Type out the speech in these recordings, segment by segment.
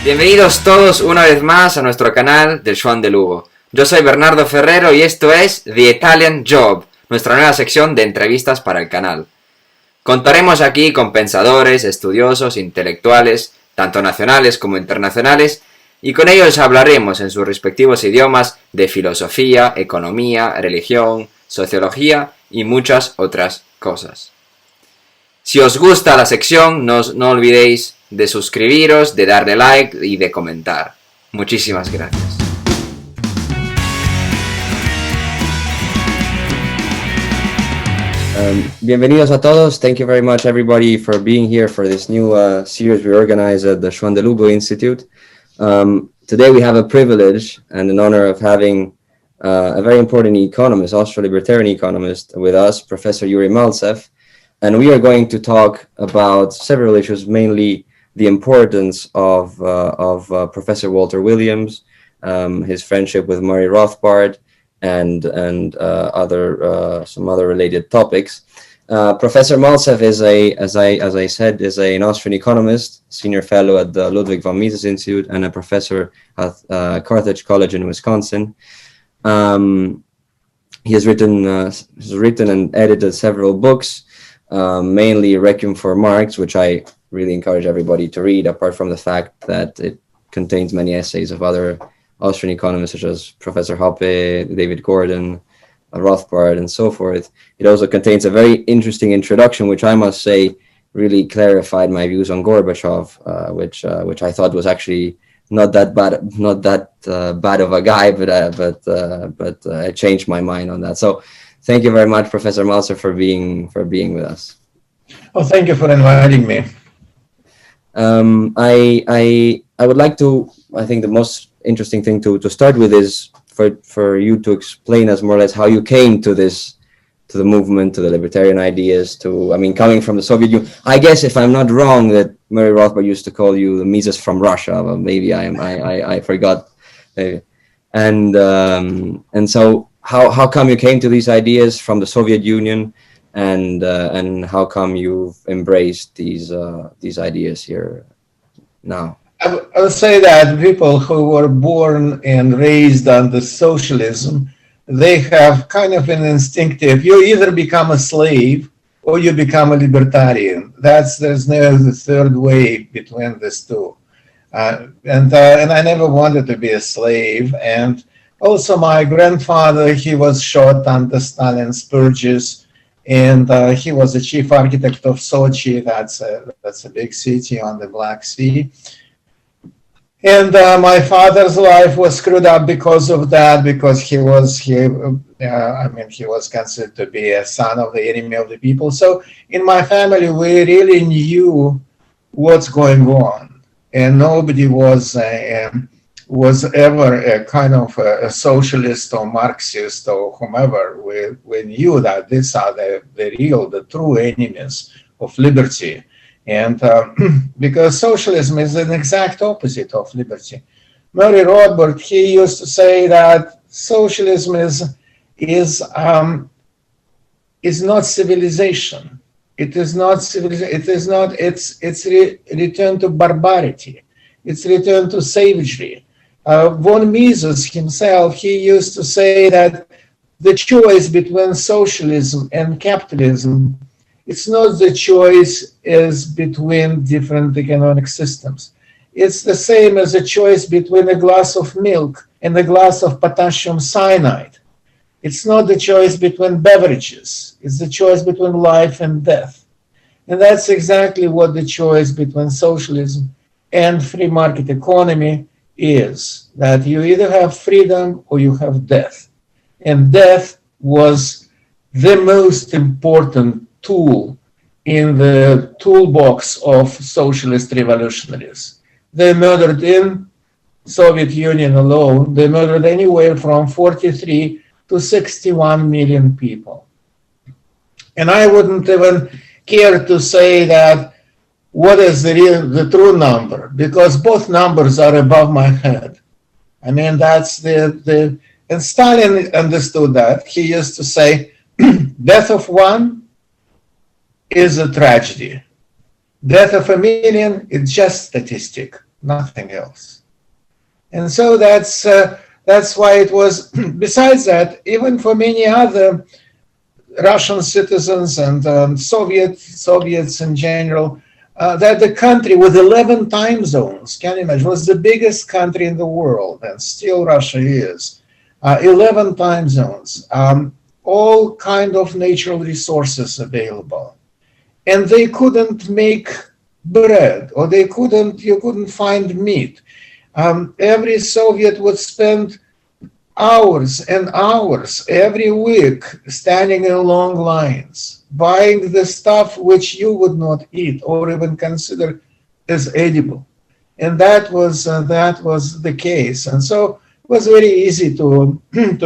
Bienvenidos todos una vez más a nuestro canal del Joan de Lugo. Yo soy Bernardo Ferrero y esto es The Italian Job, nuestra nueva sección de entrevistas para el canal. Contaremos aquí con pensadores, estudiosos, intelectuales, tanto nacionales como internacionales, y con ellos hablaremos en sus respectivos idiomas de filosofía, economía, religión, sociología y muchas otras cosas. Si os gusta la sección, no olvidéis de suscribiros, de darle like y de comentar. Muchísimas gracias. Bienvenidos a todos. Thank you very much, everybody, for being here for this new series we organize at the Joan de Lugo Institute. Today we have a privilege and an honor of having a very important economist, Austro-libertarian economist, with us, Professor Yuri Maltsev. And we are going to talk about several issues, mainly the importance of Professor Walter Williams, his friendship with Murray Rothbard, and some other related topics. Professor Maltsev is as I said, an Austrian economist, senior fellow at the Ludwig von Mises Institute, and a professor at Carthage College in Wisconsin. He has written and edited several books, mainly Requiem for Marx, which I really encourage everybody to read, apart from the fact that it contains many essays of other Austrian economists such as Professor Hoppe, David Gordon, Rothbard, and so forth. It also contains a very interesting introduction, which I must say really clarified my views on Gorbachev, which I thought was actually not that bad of a guy, but I changed my mind on that. So thank you very much, Professor Maltsev, for being with us. Oh, thank you for inviting me. I would like to, I think the most interesting thing to start with is for you to explain us more or less how you came to the movement, to the libertarian ideas, coming from the Soviet Union. I guess, if I'm not wrong, that Murray Rothbard used to call you the Mises from Russia, but maybe I forgot. Maybe. And so how come you came to these ideas from the Soviet Union, and how come you've embraced these ideas here now? I would say that people who were born and raised under socialism, they have kind of an instinctive, you either become a slave or you become a libertarian. There's no third way between these two. And I never wanted to be a slave. And also my grandfather, he was shot under Stalin's purges, and he was the chief architect of Sochi. That's a big city on the Black Sea. And my father's life was screwed up because of that, because he was considered to be a son of the enemy of the people. So in my family, we really knew what's going on, and nobody was ever a kind of a socialist or Marxist or whomever. We knew that these are the true enemies of liberty. And because socialism is an exact opposite of liberty. Murray Rothbard, he used to say that socialism is not civilization. It's return to barbarity. It's return to savagery. Von Mises himself, he used to say that the choice between socialism and capitalism, it's not the choice as between different economic systems. It's the same as a choice between a glass of milk and a glass of potassium cyanide. It's not the choice between beverages. It's the choice between life and death. And that's exactly what the choice between socialism and free market economy is, that you either have freedom or you have death. And death was the most important tool in the toolbox of socialist revolutionaries. They murdered in Soviet Union alone, they murdered anywhere from 43 to 61 million people. And I wouldn't even care to say that what is the true number, because both numbers are above my head. I mean, that's and Stalin understood that. He used to say, death of one is a tragedy. Death of a million is just statistic. nothing else. And so that's why it was, besides that, even for many other Russian citizens and Soviets in general, that the country with 11 time zones, can you imagine, was the biggest country in the world, and still Russia is. 11 time zones, all kind of natural resources available. And they couldn't make bread, or you couldn't find meat. Every Soviet would spend hours and hours every week standing in long lines, buying the stuff which you would not eat or even consider as edible. And that was the case. And so it was very easy to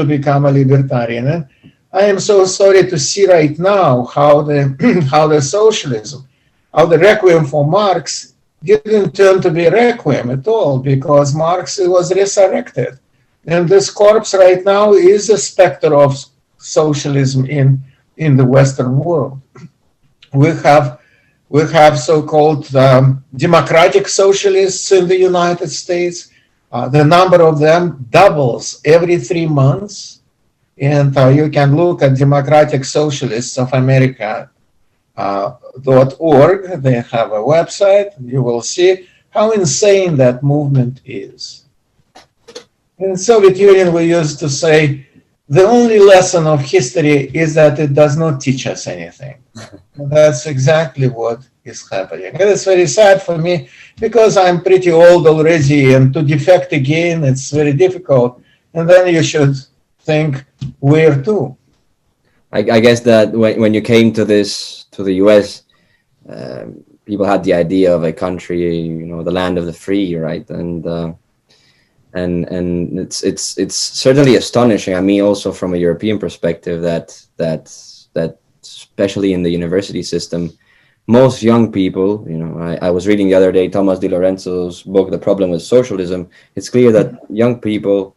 become a libertarian. And I am so sorry to see right now how the socialism, how the requiem for Marx didn't turn to be requiem at all, because Marx was resurrected. And this corpse right now is a specter of socialism in the Western world. We have so-called democratic socialists in the United States. The number of them doubles every 3 months. And you can look at Democratic Socialists of America .org. They have a website. You will see how insane that movement is. In the Soviet Union, we used to say, the only lesson of history is that it does not teach us anything. And that's exactly what is happening. And it's very sad for me, because I'm pretty old already, and to defect again, it's very difficult. And then you should think, where to? I guess that when you came to the US, people had the idea of a country, the land of the free, right? And it's certainly astonishing. I mean, also from a European perspective, that especially in the university system, most young people, I was reading the other day Thomas Di Lorenzo's book, The Problem with Socialism. It's clear that young people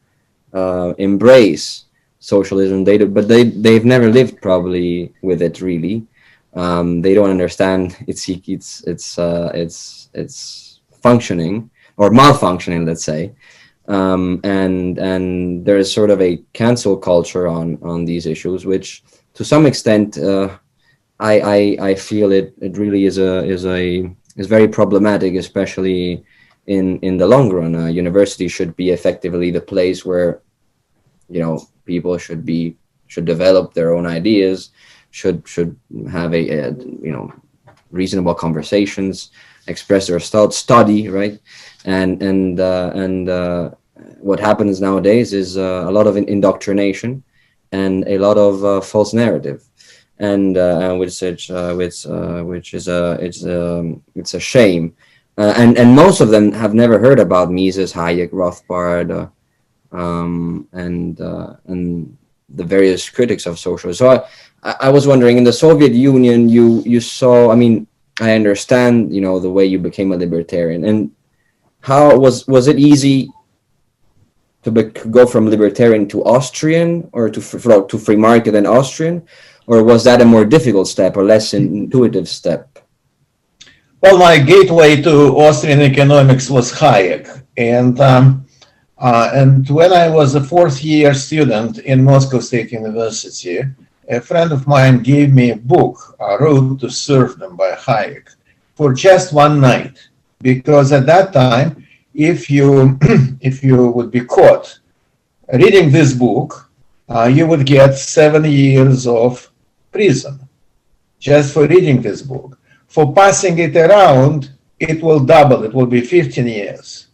embrace socialism, but they've never lived probably with it really. They don't understand its functioning or malfunctioning, let's say. And there is sort of a cancel culture on these issues, which to some extent I feel it really is very problematic, especially in the long run. University should be effectively the place where people should develop their own ideas, should have a reasonable conversations, express their thoughts, study, right? And what happens nowadays is a lot of indoctrination and a lot of false narrative, and which is it's a shame. And most of them have never heard about Mises, Hayek, Rothbard, and the various critics of socialism. So I was wondering, in the Soviet Union, you saw. I mean, I understand, the way you became a libertarian, and how was it easy to go from libertarian to Austrian, or to free market and Austrian, or was that a more difficult step or less intuitive step? Well, my gateway to Austrian economics was Hayek, and when I was a fourth-year student in Moscow State University, a friend of mine gave me a book, Road to Serfdom by Hayek, for just one night. Because at that time, if you would be caught reading this book, you would get 7 years of prison just for reading this book. For passing it around, it will double. It will be 15 years,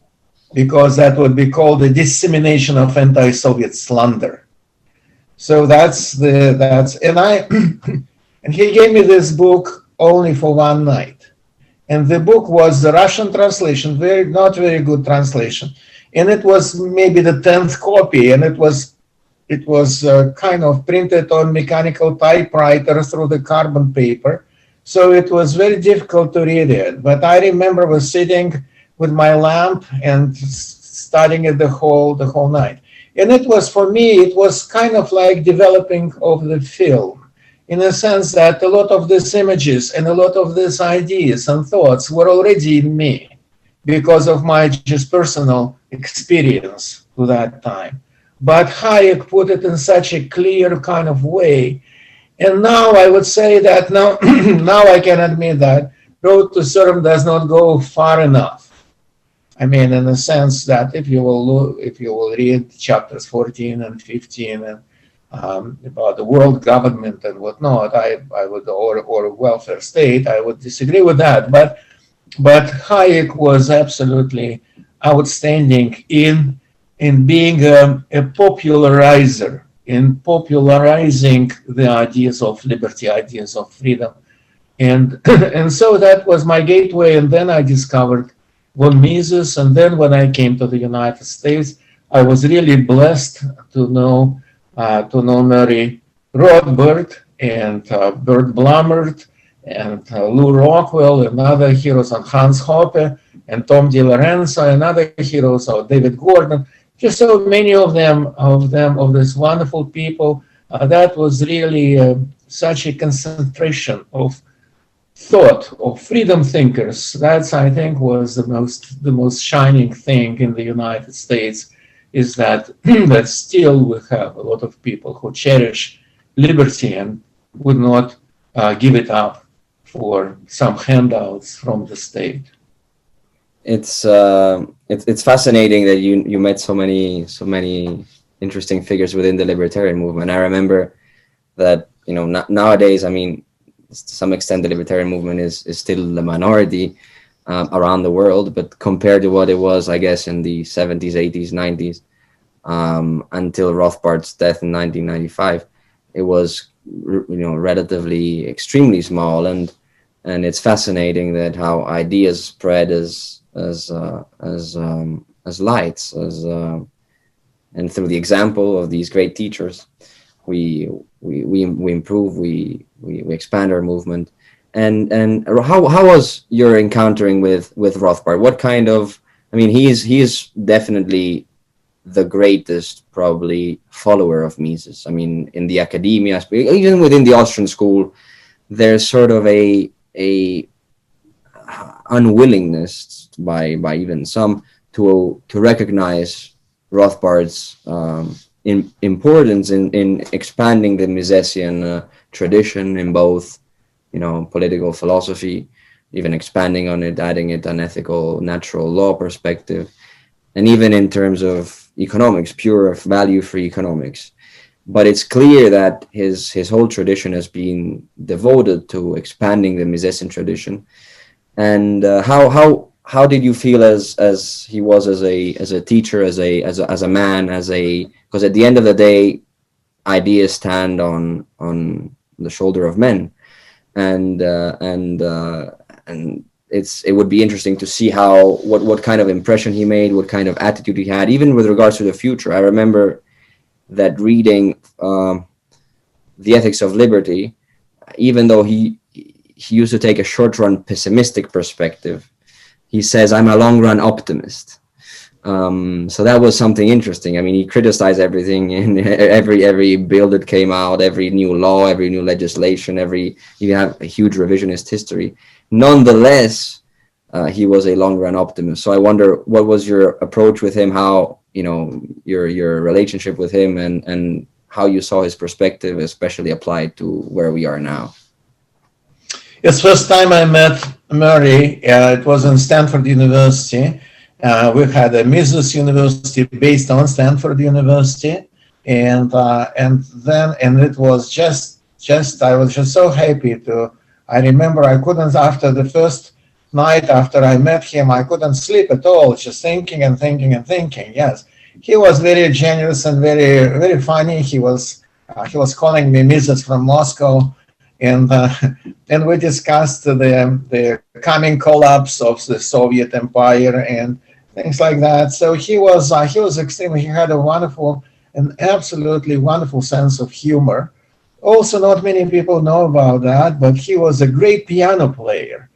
because that would be called the dissemination of anti-Soviet slander. So and he gave me this book only for one night. And the book was the Russian translation, not very good translation. And it was maybe the 10th copy, and it was kind of printed on mechanical typewriter through the carbon paper. So it was very difficult to read it. But I remember I was sitting with my lamp and studying it the whole night. And it was, for me, it was kind of like developing of the film, in a sense that a lot of these images and a lot of these ideas and thoughts were already in me. because of my just personal experience to that time. But Hayek put it in such a clear kind of way. And now I would say that now, now I can admit that Road to Serve does not go far enough. I mean, in the sense that if you will read chapters 14 and 15 and about the world government and whatnot, I would, or welfare state, I would disagree with that. But Hayek was absolutely outstanding in being a popularizer, in popularizing the ideas of liberty, ideas of freedom. And so that was my gateway. And then I discovered von Mises. And then when I came to the United States, I was really blessed to know Murray Rothbard and Bert Blumert and Lou Rockwell and other heroes, and Hans Hoppe and Tom DiLorenzo and other heroes, or David Gordon, just so many of these wonderful people. That was really such a concentration of thought of freedom thinkers. That's, I think, was the most shining thing in the United States, is that that still we have a lot of people who cherish liberty and would not give it up for some handouts from the state. It's fascinating that you met so many interesting figures within the libertarian movement. I remember that, you know, nowadays, I mean, to some extent, the libertarian movement is still the minority around the world, but compared to what it was, I guess, in the 70s, 80s, 90s, until Rothbard's death in 1995, it was, you know, relatively extremely small, and it's fascinating that how ideas spread as lights, and through the example of these great teachers, we improve, we expand our movement. And how was your encountering with Rothbard? What kind of, I mean, he is definitely the greatest probably follower of Mises. I mean, in the academia aspect, even within the Austrian school, there's sort of a unwillingness by even some to recognize Rothbard's importance in expanding the Misesian tradition in both, you know, political philosophy, even expanding on it, adding it an ethical, natural law perspective, and even in terms of economics, pure value-free economics. But it's clear that his whole tradition has been devoted to expanding the Misesian tradition. And how did you feel as he was as a teacher, as a man, because at the end of the day, ideas stand on the shoulder of men, and it would be interesting to see what kind of impression he made, what kind of attitude he had, even with regards to the future. I remember that reading The Ethics of Liberty, even though he used to take a short-run pessimistic perspective, he says, "I'm a long-run optimist." So that was something interesting. I mean, he criticized everything in every bill that came out, every new law, every new legislation, you have a huge revisionist history. Nonetheless, he was a long-run optimist. So I wonder, what was your approach with him? How, you know, your relationship with him, and how you saw his perspective, especially applied to where we are now? Yes, first time I met Murray, it was in Stanford University. We had a Mises University based on Stanford University, and it was just I was just so happy to. I remember I couldn't, after the first night after I met him, I couldn't sleep at all, just thinking and thinking and thinking. Yes, he was very generous and very, very funny. He was calling me Mises from Moscow, and we discussed the coming collapse of the Soviet Empire and things like that. So he was extremely. He had an absolutely wonderful sense of humor. Also, not many people know about that, but he was a great piano player.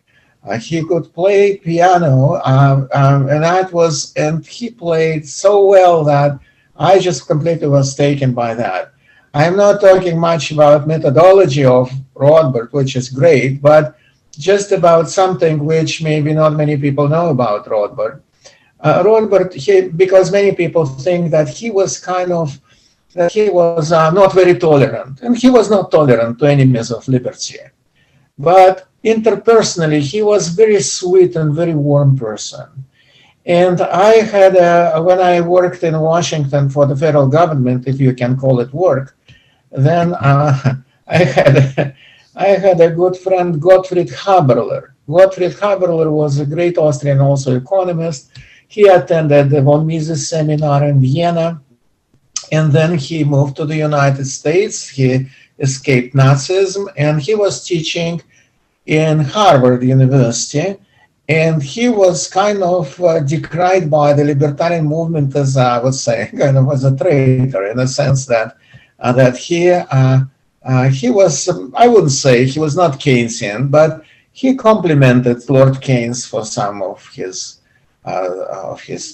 He could play piano, and he played so well that I just completely was taken by that. I'm not talking much about methodology of Rothbard, which is great, but just about something which maybe not many people know about Rothbard. Rothbard, because many people think that he was not very tolerant, and he was not tolerant to enemies of liberty. But interpersonally, he was very sweet and very warm person. And I had, when I worked in Washington for the federal government, if you can call it work, then I had a good friend, Gottfried Haberler. Gottfried Haberler was a great Austrian also economist. He attended the von Mises seminar in Vienna, and then he moved to the United States. He escaped Nazism, and he was teaching in Harvard University. And he was kind of decried by the libertarian movement as, I would say, kind of as a traitor, in the sense that he was, I wouldn't say he was not Keynesian, but he complimented Lord Keynes for some of his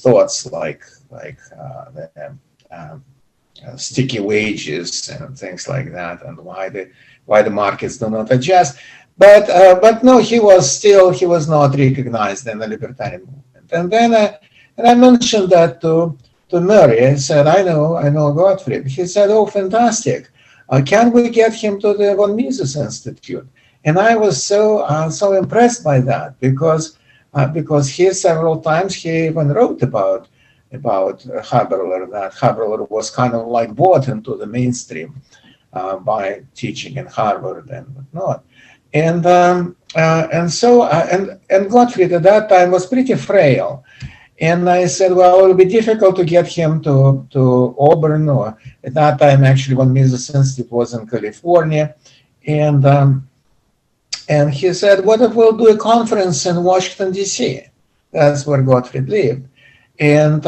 thoughts, like sticky wages and things like that, and why the markets do not adjust. But no, he was not recognized in the libertarian movement. And then and I mentioned that to Murray. I said, I know Gottfried. He said, oh, fantastic. Can we get him to the von Mises Institute? And I was so impressed by that, because he several times he even wrote about Haberler, that Haberler was kind of like brought into the mainstream by teaching in Harvard and whatnot. And Gottfried at that time was pretty frail. And I said, well, it will be difficult to get him to Auburn, or at that time, actually, von Mises Institute was in California. And he said, what if we'll do a conference in Washington, D.C.? That's where Gottfried lived. And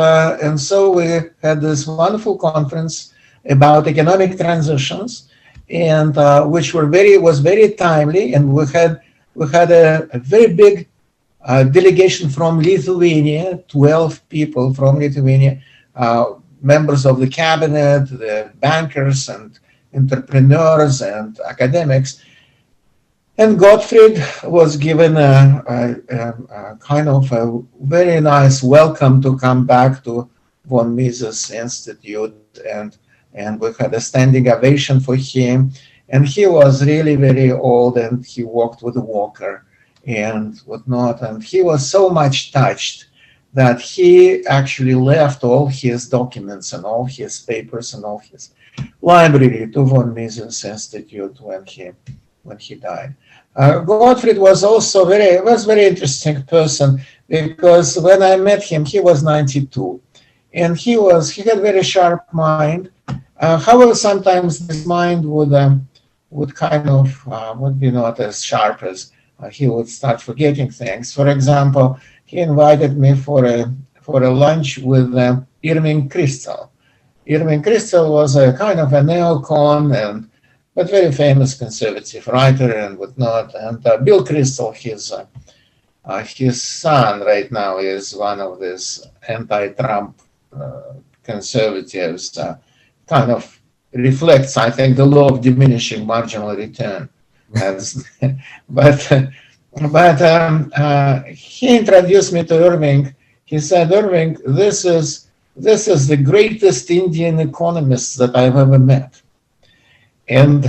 so we had this wonderful conference about economic transitions, and which was very timely, and we had a very big delegation from Lithuania, 12 people from Lithuania, members of the cabinet, the bankers and entrepreneurs and academics. And Gottfried was given a kind of a very nice welcome to come back to von Mises Institute, and we had a standing ovation for him. And he was really very old, and he walked with a walker and whatnot. And he was so much touched that he actually left all his documents and all his papers and all his library to von Mises Institute when he died. Gottfried was also very interesting person, because when I met him, he was 92, and he had very sharp mind. However, sometimes his mind would kind of would be not as sharp as he would start forgetting things. For example, he invited me for a lunch with Irving Kristol. Irving Kristol was a kind of a neocon but very famous conservative writer and whatnot. And Bill Kristol, his son right now, is one of these anti-Trump conservatives. Kind of reflects, I think, the law of diminishing marginal return. But he introduced me to Irving. He said, Irving, this is the greatest Indian economist that I've ever met. And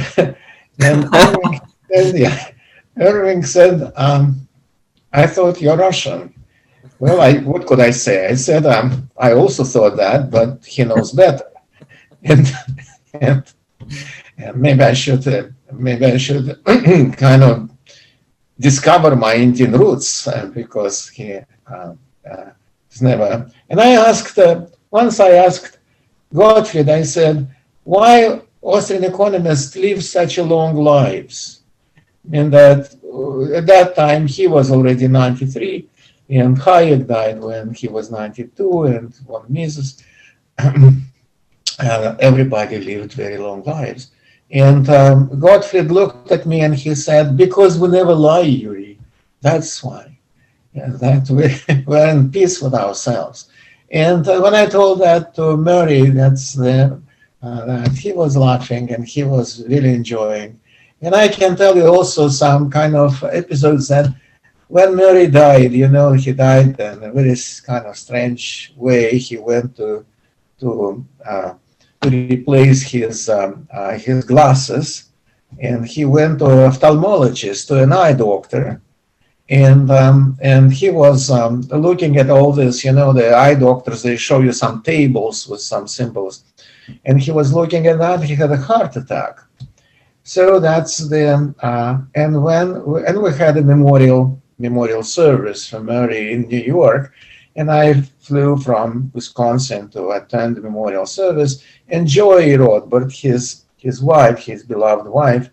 Irving said, I thought you're Russian. Well, what could I say? I said, I also thought that, but he knows better. And maybe I should kind of discover my Indian roots, because he's never. And once I asked Gottfried, I said, why Austrian economists live such long lives? And that at that time he was already 93, and Hayek died when he was 92, and von Mises. Everybody lived very long lives. And Gottfried looked at me and he said, because we never lie, Yuri. That's why. And that we're in peace with ourselves. And when I told that to Murray, that he was laughing and he was really enjoying. And I can tell you also some kind of episodes that when Murray died, you know, he died in a very kind of strange way. He went to replace his glasses, and he went to an ophthalmologist, to an eye doctor, and he was looking at all this. You know, the eye doctors, they show you some tables with some symbols, and he was looking at that. He had a heart attack. So that's the and we had a memorial service for Murray in New York, and I flew from Wisconsin to attend the memorial service. And Joy Rothbard, his wife, his beloved wife,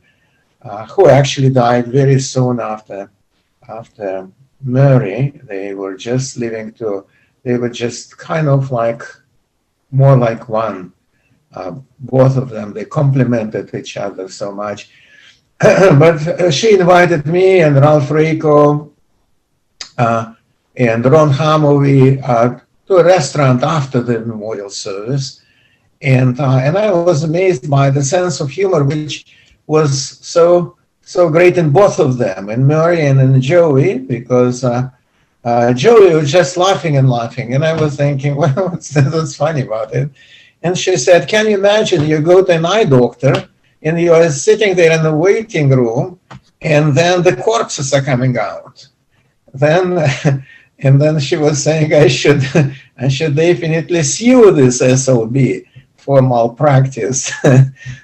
who actually died very soon after Murray, they were just kind of like more like one. Both of them, they complemented each other so much. But she invited me and Ralph Raico and Ron Hamovy to a restaurant after the memorial service. And I was amazed by the sense of humor, which was so great in both of them, in Murray and in Joey, because Joey was just laughing and laughing. And I was thinking, well, what's funny about it? And she said, can you imagine you go to an eye doctor and you are sitting there in the waiting room, and then the corpses are coming out. And then she was saying, I should definitely sue this SOB for malpractice.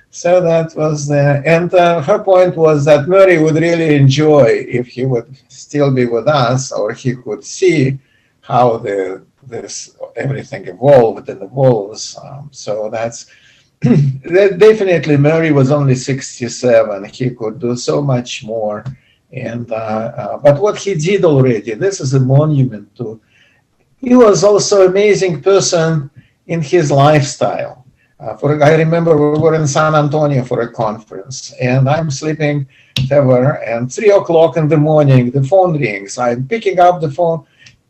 So that was and her point was that Murray would really enjoy if he would still be with us, or he could see how this everything evolved and evolves. So that's definitely Murray was only 67. He could do so much more. And but what he did already, this is a monument to. He was also an amazing person in his lifestyle. I remember we were in San Antonio for a conference, and I'm sleeping whatever, and 3 o'clock in the morning, the phone rings. I'm picking up the phone,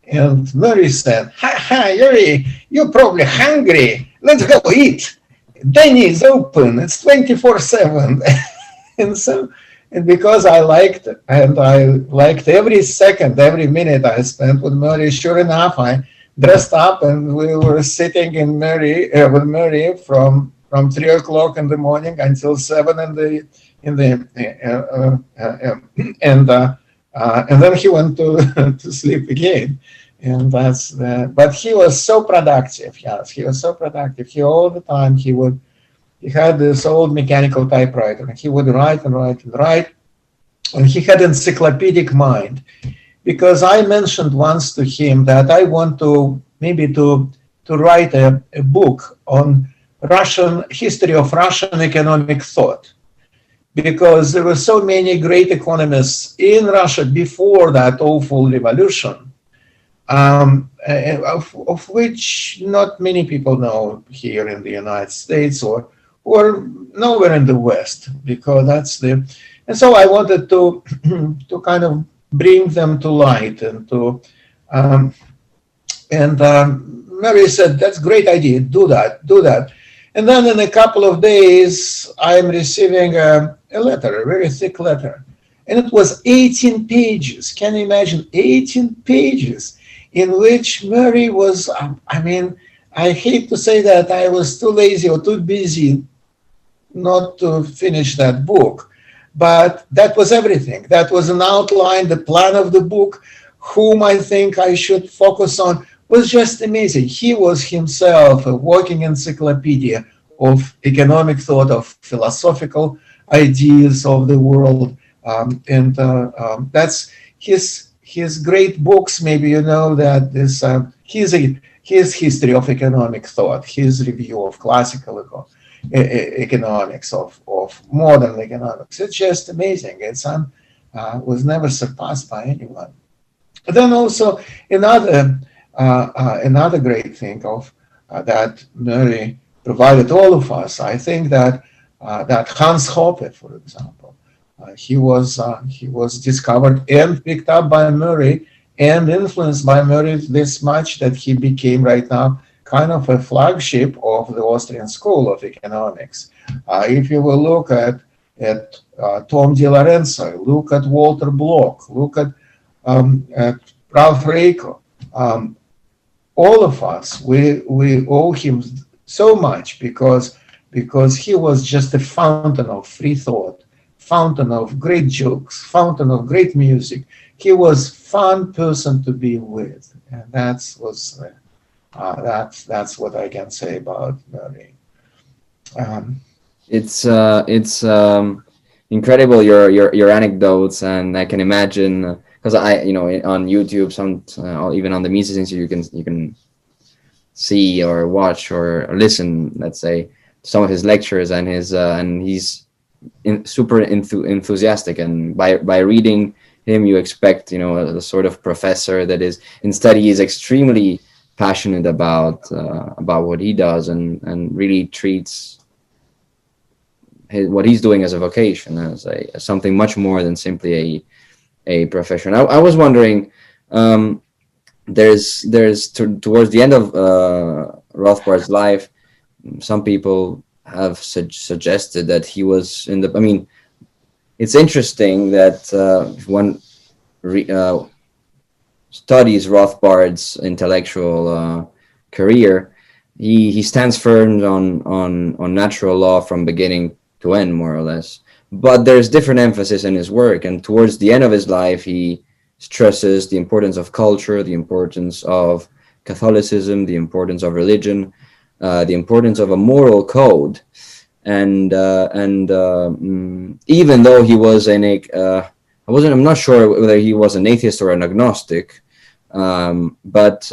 and Murray said, "Ha, Yuri, you're probably hungry. Let's go eat. Denny's open. It's 24/7." And because I liked every second, every minute I spent with Murray, sure enough, I dressed up and we were sitting with Murray from 3 o'clock in the morning until 7 and then he went to sleep again. And but he was so productive. Yes, he was so productive. All the time he had this old mechanical typewriter, and he would write and write and write, and he had an encyclopedic mind. Because I mentioned once to him that I want to write a book on history of Russian economic thought, because there were so many great economists in Russia before that awful revolution, of which not many people know here in the United States or nowhere in the West, because and so I wanted to kind of bring them to light and Mary said, that's a great idea, do that. And then in a couple of days, I'm receiving a letter, a very thick letter. And it was 18 pages. Can you imagine 18 pages in which Murray was, I hate to say that I was too lazy or too busy not to finish that book. But that was everything. That was an outline, the plan of the book, whom I think I should focus on. Was just amazing. He was himself a walking encyclopedia of economic thought, of philosophical ideas of the world. That's his great books. Maybe you know that this his history of economic thought, his review of classical economics, of modern economics. It's just amazing. It's was never surpassed by anyone. But then also another great thing of that Murray provided all of us. I think that Hans Hoppe, for example, he was discovered and picked up by Murray and influenced by Murray this much that he became right now kind of a flagship of the Austrian School of Economics. If you will look at Tom De Lorenzo, look at Walter Block, look at Ralph Raico. All of us, we owe him so much because he was just a fountain of free thought, fountain of great jokes, fountain of great music. He was fun person to be with, and that's what I can say about Murray. It's incredible your anecdotes, and I can imagine because on YouTube, even on the Mises Institute, you can see or watch or listen, let's say, some of his lectures, and he's super enthusiastic, and by reading him you expect a sort of professor that is instead he is extremely passionate about what he does and really treats what he's doing as a vocation, as something much more than simply a profession. I was wondering, there's towards the end of Rothbard's life, some people have suggested that he was it's interesting that one studies Rothbard's intellectual career, he stands firm on natural law from beginning to end, more or less. But there's different emphasis in his work, and towards the end of his life, he stresses the importance of culture, the importance of Catholicism, the importance of religion, the importance of a moral code, and even though he was I'm not sure whether he was an atheist or an agnostic, but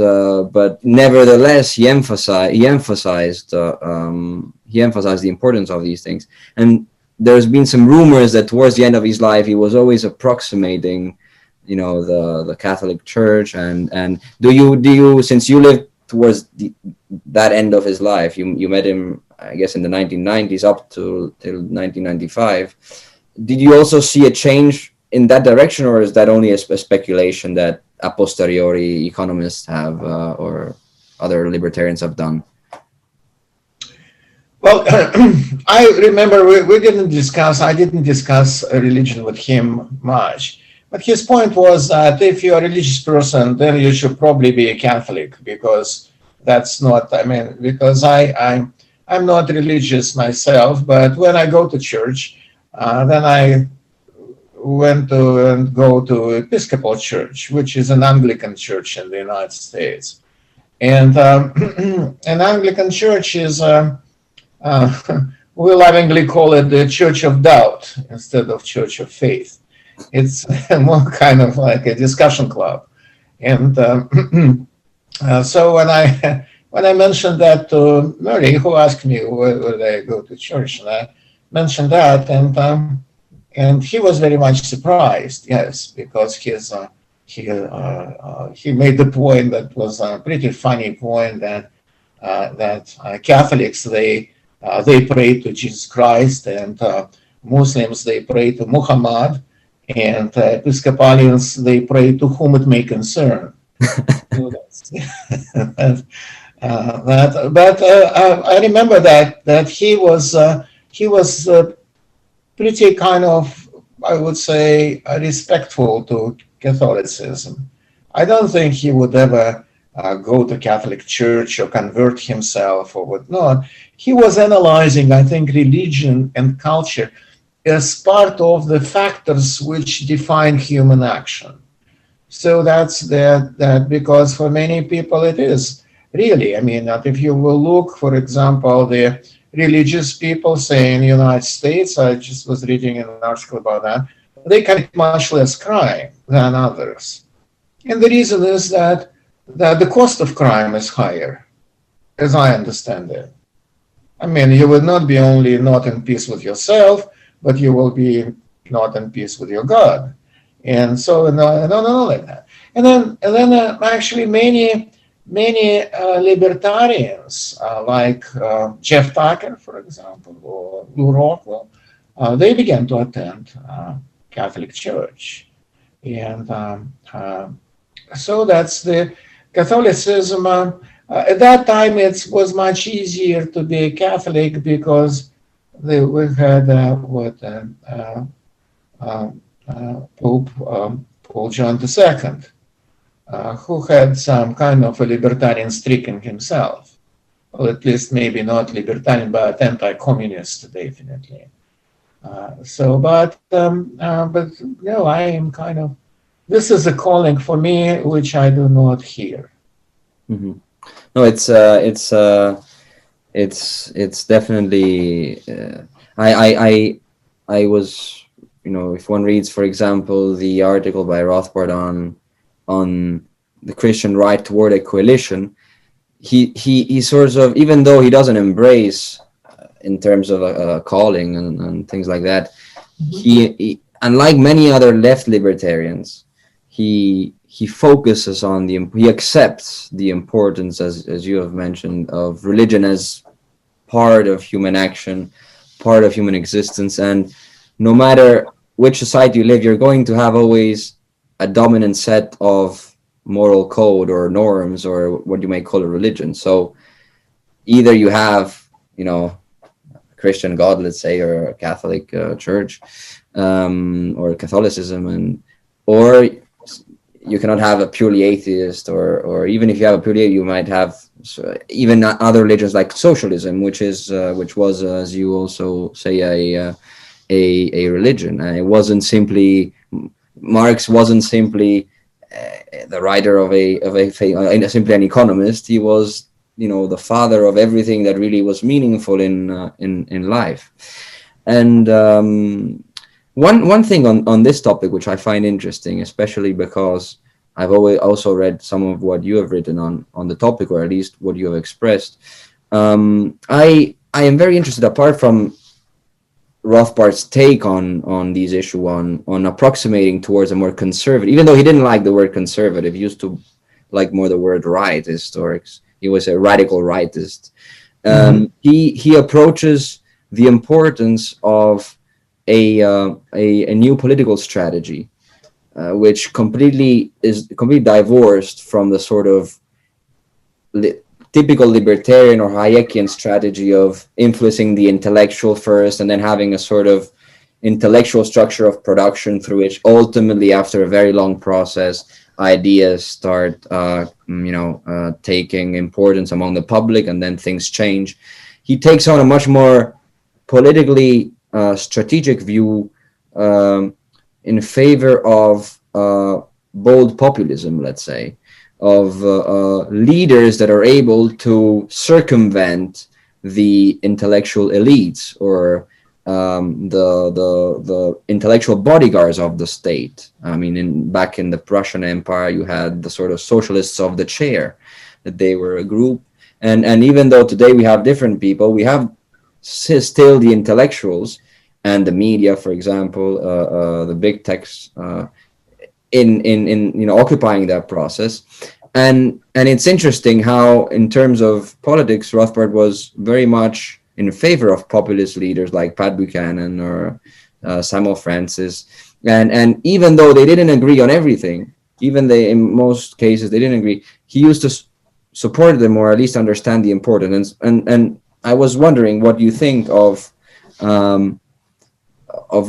nevertheless he emphasized the importance of these things. And there's been some rumors that towards the end of his life he was always approximating the Catholic Church, and do you since you lived towards that end of his life, you met him, I guess, in the 1990s up till 1995, did you also see a change in that direction, or is that only a speculation that a posteriori economists have or other libertarians have done? Well, I remember I didn't discuss religion with him much. But his point was that if you're a religious person, then you should probably be a Catholic, because that's not, because I'm not religious myself, but when I go to church, then I go to Episcopal Church, which is an Anglican church in the United States. And an Anglican church is, we lovingly call it the Church of Doubt instead of Church of Faith. It's more kind of like a discussion club. And so when I mentioned that to Murray, who asked me whether I go to church, and I mentioned that, and he was very much surprised, yes, because he made the point that was a pretty funny point that Catholics they pray to Jesus Christ, and Muslims they pray to Muhammad, and Episcopalians they pray to whom it may concern. But I remember that he was pretty kind of, I would say, respectful to Catholicism. I don't think he would ever go to Catholic Church or convert himself or whatnot. He was analyzing, I think, religion and culture as part of the factors which define human action. So that's that because for many people it is really, that if you will look, for example, the religious people, say in the United States, I just was reading an article about that, they commit much less crime than others. And the reason is that the cost of crime is higher, as I understand it. You will not be only not in peace with yourself, but you will be not in peace with your God. And so, no, like that. And then actually many libertarians, like Jeff Tucker, for example, or Lou Rockwell, they began to attend Catholic Church. And so that's the Catholicism. At that time, it was much easier to be a Catholic because we had Pope Paul John II, who had some kind of a libertarian streak in himself, or at least maybe not libertarian, but anti-communist, definitely. But no, I am kind of. This is a calling for me, which I do not hear. Mm-hmm. No, it's definitely. I was, if one reads, for example, the article by Rothbard on the Christian right toward a coalition, he sort of, even though he doesn't embrace in terms of a calling and things like that, he unlike many other left libertarians, he focuses on he accepts the importance, as you have mentioned, of religion as part of human action, part of human existence, and no matter which society you live, you're going to have always a dominant set of moral code or norms, or what you may call a religion. So either you have, Christian God, let's say, or a Catholic church, or Catholicism, or you cannot have a purely atheist, or even if you have a purely atheist, you might have even other religions like socialism, which was, as you also say, a religion. And it wasn't simply, Marx wasn't simply the writer of simply an economist. He was, the father of everything that really was meaningful in life. And one thing on this topic, which I find interesting, especially because I've always also read some of what you have written on the topic, or at least what you have expressed. I am very interested, apart from Rothbard's take on these issues, on approximating towards a more conservative, even though he didn't like the word conservative, he used to like more the word rightist, or he was a radical rightist. He approaches the importance of a new political strategy, which completely divorced from the sort of typical libertarian or Hayekian strategy of influencing the intellectual first, and then having a sort of intellectual structure of production through which ultimately, after a very long process, ideas start taking importance among the public, and then things change. He takes on a much more politically strategic view in favor of bold populism, let's say, of leaders that are able to circumvent the intellectual elites, or the intellectual bodyguards of the state. I mean, back in the Prussian Empire, you had the sort of socialists of the chair, that they were a group. And even though today we have different people, we have still the intellectuals and the media, for example, the big techs, in occupying that process. And it's interesting how, in terms of politics, Rothbard was very much in favor of populist leaders like Pat Buchanan or Samuel Francis. And even though they didn't agree on everything, in most cases they didn't agree, he used to support them, or at least understand the importance. And I was wondering what you think of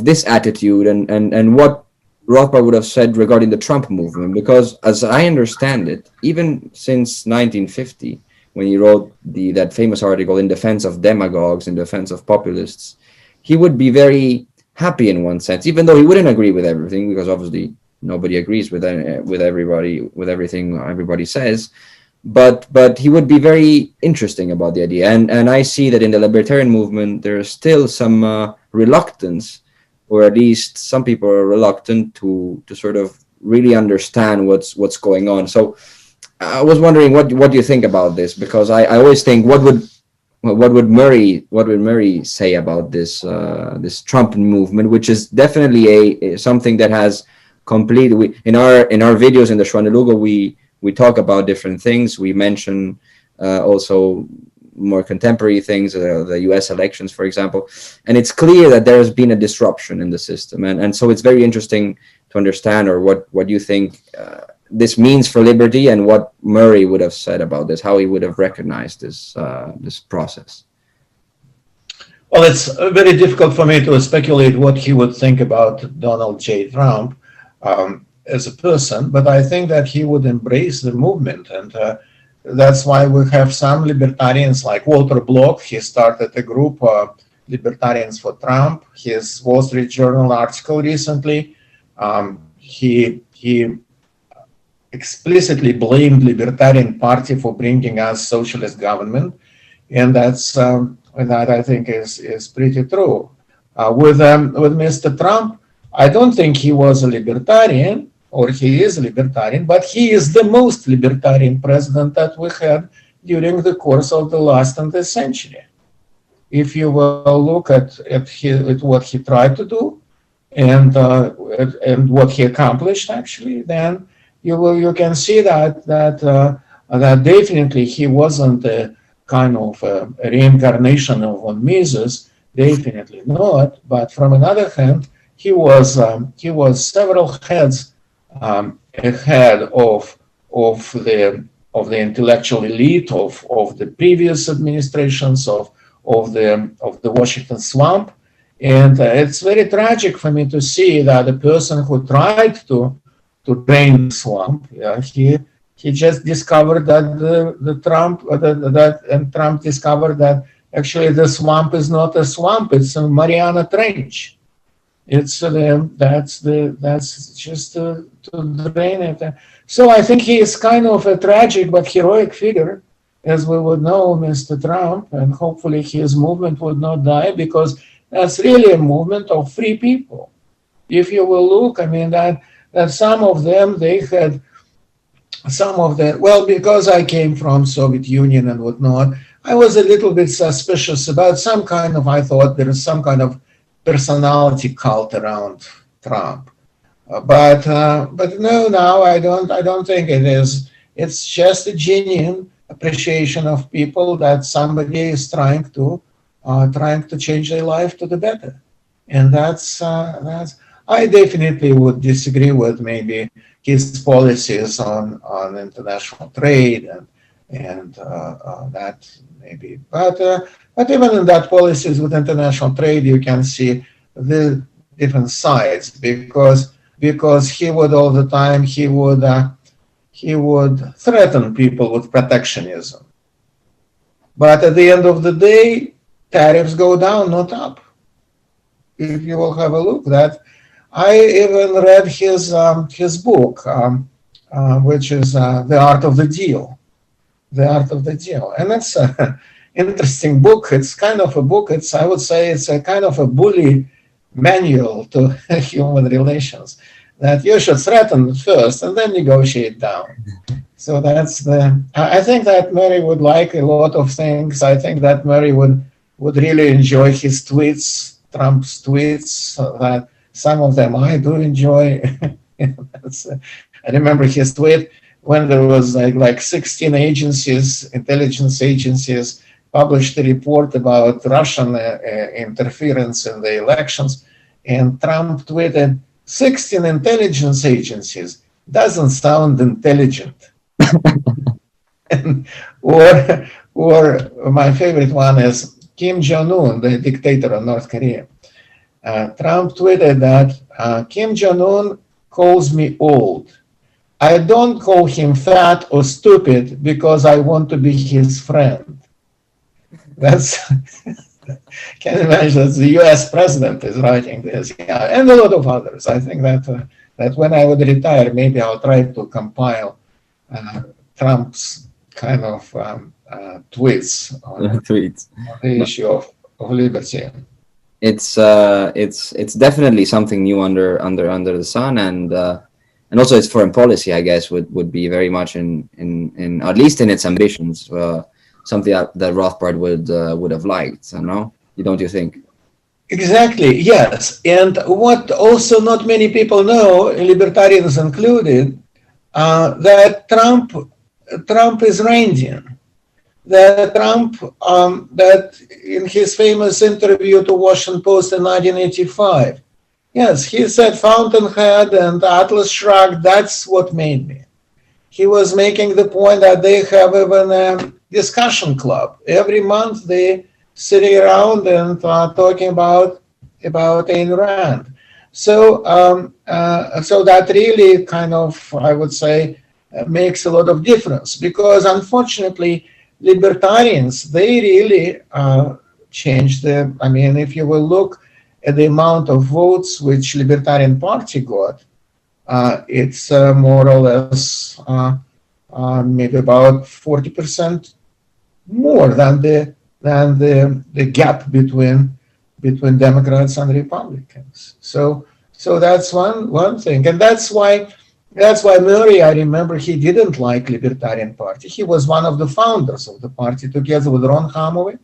this attitude, and what Rothbard would have said regarding the Trump movement, because as I understand it, even since 1950, when he wrote that famous article in defense of demagogues, in defense of populists, he would be very happy in one sense, even though he wouldn't agree with everything, because obviously nobody agrees with everything everybody says. But he would be very interesting about the idea, and I see that in the libertarian movement there is still some reluctance, or at least some people are reluctant to sort of really understand what's going on. So I was wondering what do you think about this, because I always think what would Murray say about this Trump movement, which is definitely something that has completely, in our videos in the Joan de Lugo, we talk about different things. We mention also more contemporary things, the US elections, for example. And it's clear that there has been a disruption in the system. And so it's very interesting to understand, or what you think this means for liberty, and what Murray would have said about this, how he would have recognized this process. Well, it's very difficult for me to speculate what he would think about Donald J. Trump as a person, but I think that he would embrace the movement, and that's why we have some libertarians like Walter Block. He started a group, Libertarians for Trump. His Wall Street Journal article recently, he explicitly blamed Libertarian Party for bringing us socialist government, and that I think is pretty true. With Mr. Trump, I don't think he was a libertarian, or he is a libertarian, but he is the most libertarian president that we had during the course of the last century. If you will look at what he tried to do and what he accomplished, actually, then you can see that definitely he wasn't a kind of a reincarnation of von Mises, definitely not. But from another hand, he was several heads ahead of the intellectual elite of the previous administrations of the Washington swamp, and it's very tragic for me to see that the person who tried to drain the swamp, he just discovered that Trump discovered that actually the swamp is not a swamp; it's a Mariana Trench. It's that's just to drain it. So I think he is kind of a tragic but heroic figure, as we would know Mr. Trump, and hopefully his movement would not die, because that's really a movement of free people. If you will look, I mean that some of them, they had some of the, well, because I came from Soviet Union and whatnot, I was a little bit suspicious about some kind of, I thought there is some kind of personality cult around Trump. But no, now I don't think it is. It's just a genuine appreciation of people that somebody is trying to change their life to the better, and that's I definitely would disagree with maybe his policies on international trade and that maybe, but even in that policies with international trade, you can see the different sides, because he would all the time he would threaten people with protectionism, but at the end of the day, tariffs go down, not up. If you will have a look, that I even read his book, which is The Art of the Deal. The Art of the Deal, and it's an interesting book. It's kind of a book. I would say it's a kind of a bully manual to human relations, that you should threaten first and then negotiate down. So that's I think that Mary would like a lot of things. I think that Mary would really enjoy his tweets, Trump's tweets, that some of them I do enjoy. I remember his tweet when there was like 16 agencies, intelligence agencies, published a report about Russian interference in the elections, and Trump tweeted, 16 intelligence agencies doesn't sound intelligent. or my favorite one is Kim Jong-un, the dictator of North Korea. Trump tweeted that Kim Jong-un calls me old. I don't call him fat or stupid because I want to be his friend. That's can you imagine that the U.S. president is writing this, and a lot of others. I think that when I would retire, maybe I'll try to compile Trump's kind of tweets on the issue of liberty. It's definitely something new under the sun, and also its foreign policy, I guess, would be very much in at least in its ambitions, something that Rothbard would have liked. I don't know. Don't you think? Exactly. Yes. And what also not many people know, libertarians included, that Trump is Randian. That Trump, that in his famous interview to Washington Post in 1985, yes, he said Fountainhead and Atlas Shrugged, that's what made me. He was making the point that they have even a discussion club. Every month they sitting around and talking about Ayn Rand. So so that really kind of, I would say, makes a lot of difference, because unfortunately libertarians, they really changed the, I mean, if you will look at the amount of votes which Libertarian Party got, it's more or less maybe about 40% more than the gap between Democrats and Republicans. So that's one thing, and that's why Murray, I remember, he didn't like Libertarian Party. He was one of the founders of the party, together with Ron Hamovey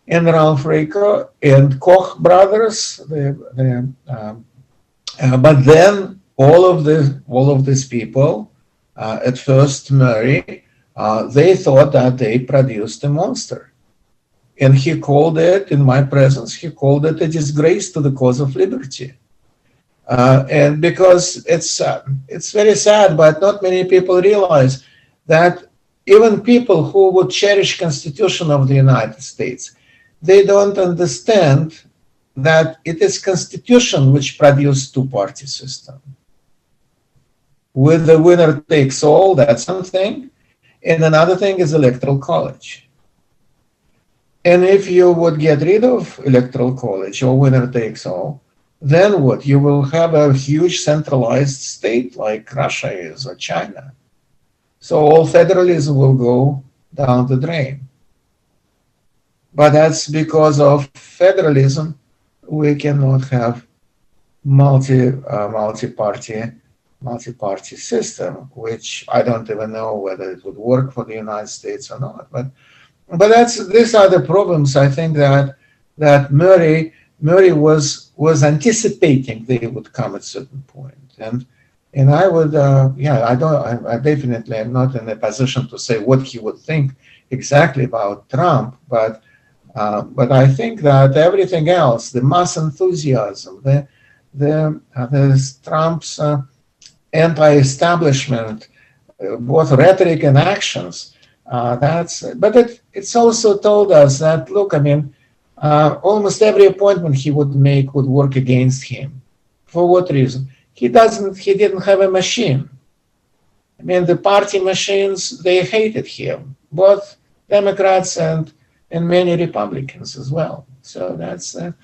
and Ralph Raico and Koch brothers. But then all of these people, at first Murray, they thought that they produced a monster. And he called it, in my presence, he called it a disgrace to the cause of liberty. And because it's very sad, but not many people realize that even people who would cherish Constitution of the United States, they don't understand that it is Constitution which produced two-party system. With the winner takes all, that's something, and another thing is electoral college. And if you would get rid of electoral college or winner takes all, then what? You will have a huge centralized state like Russia is or China. So all federalism will go down the drain. But that's because of federalism, we cannot have multi-party system, which I don't even know whether it would work for the United States or not. But these are the problems. I think that Murray was anticipating they would come at a certain point. And I would, I definitely am not in a position to say what he would think exactly about Trump, but I think that everything else, the mass enthusiasm, the Trump's anti-establishment, both rhetoric and actions, it's also told us that, look, I mean, almost every appointment he would make would work against him. For what reason? He didn't have a machine. I mean, the party machines, they hated him, both Democrats and many Republicans as well. So that's then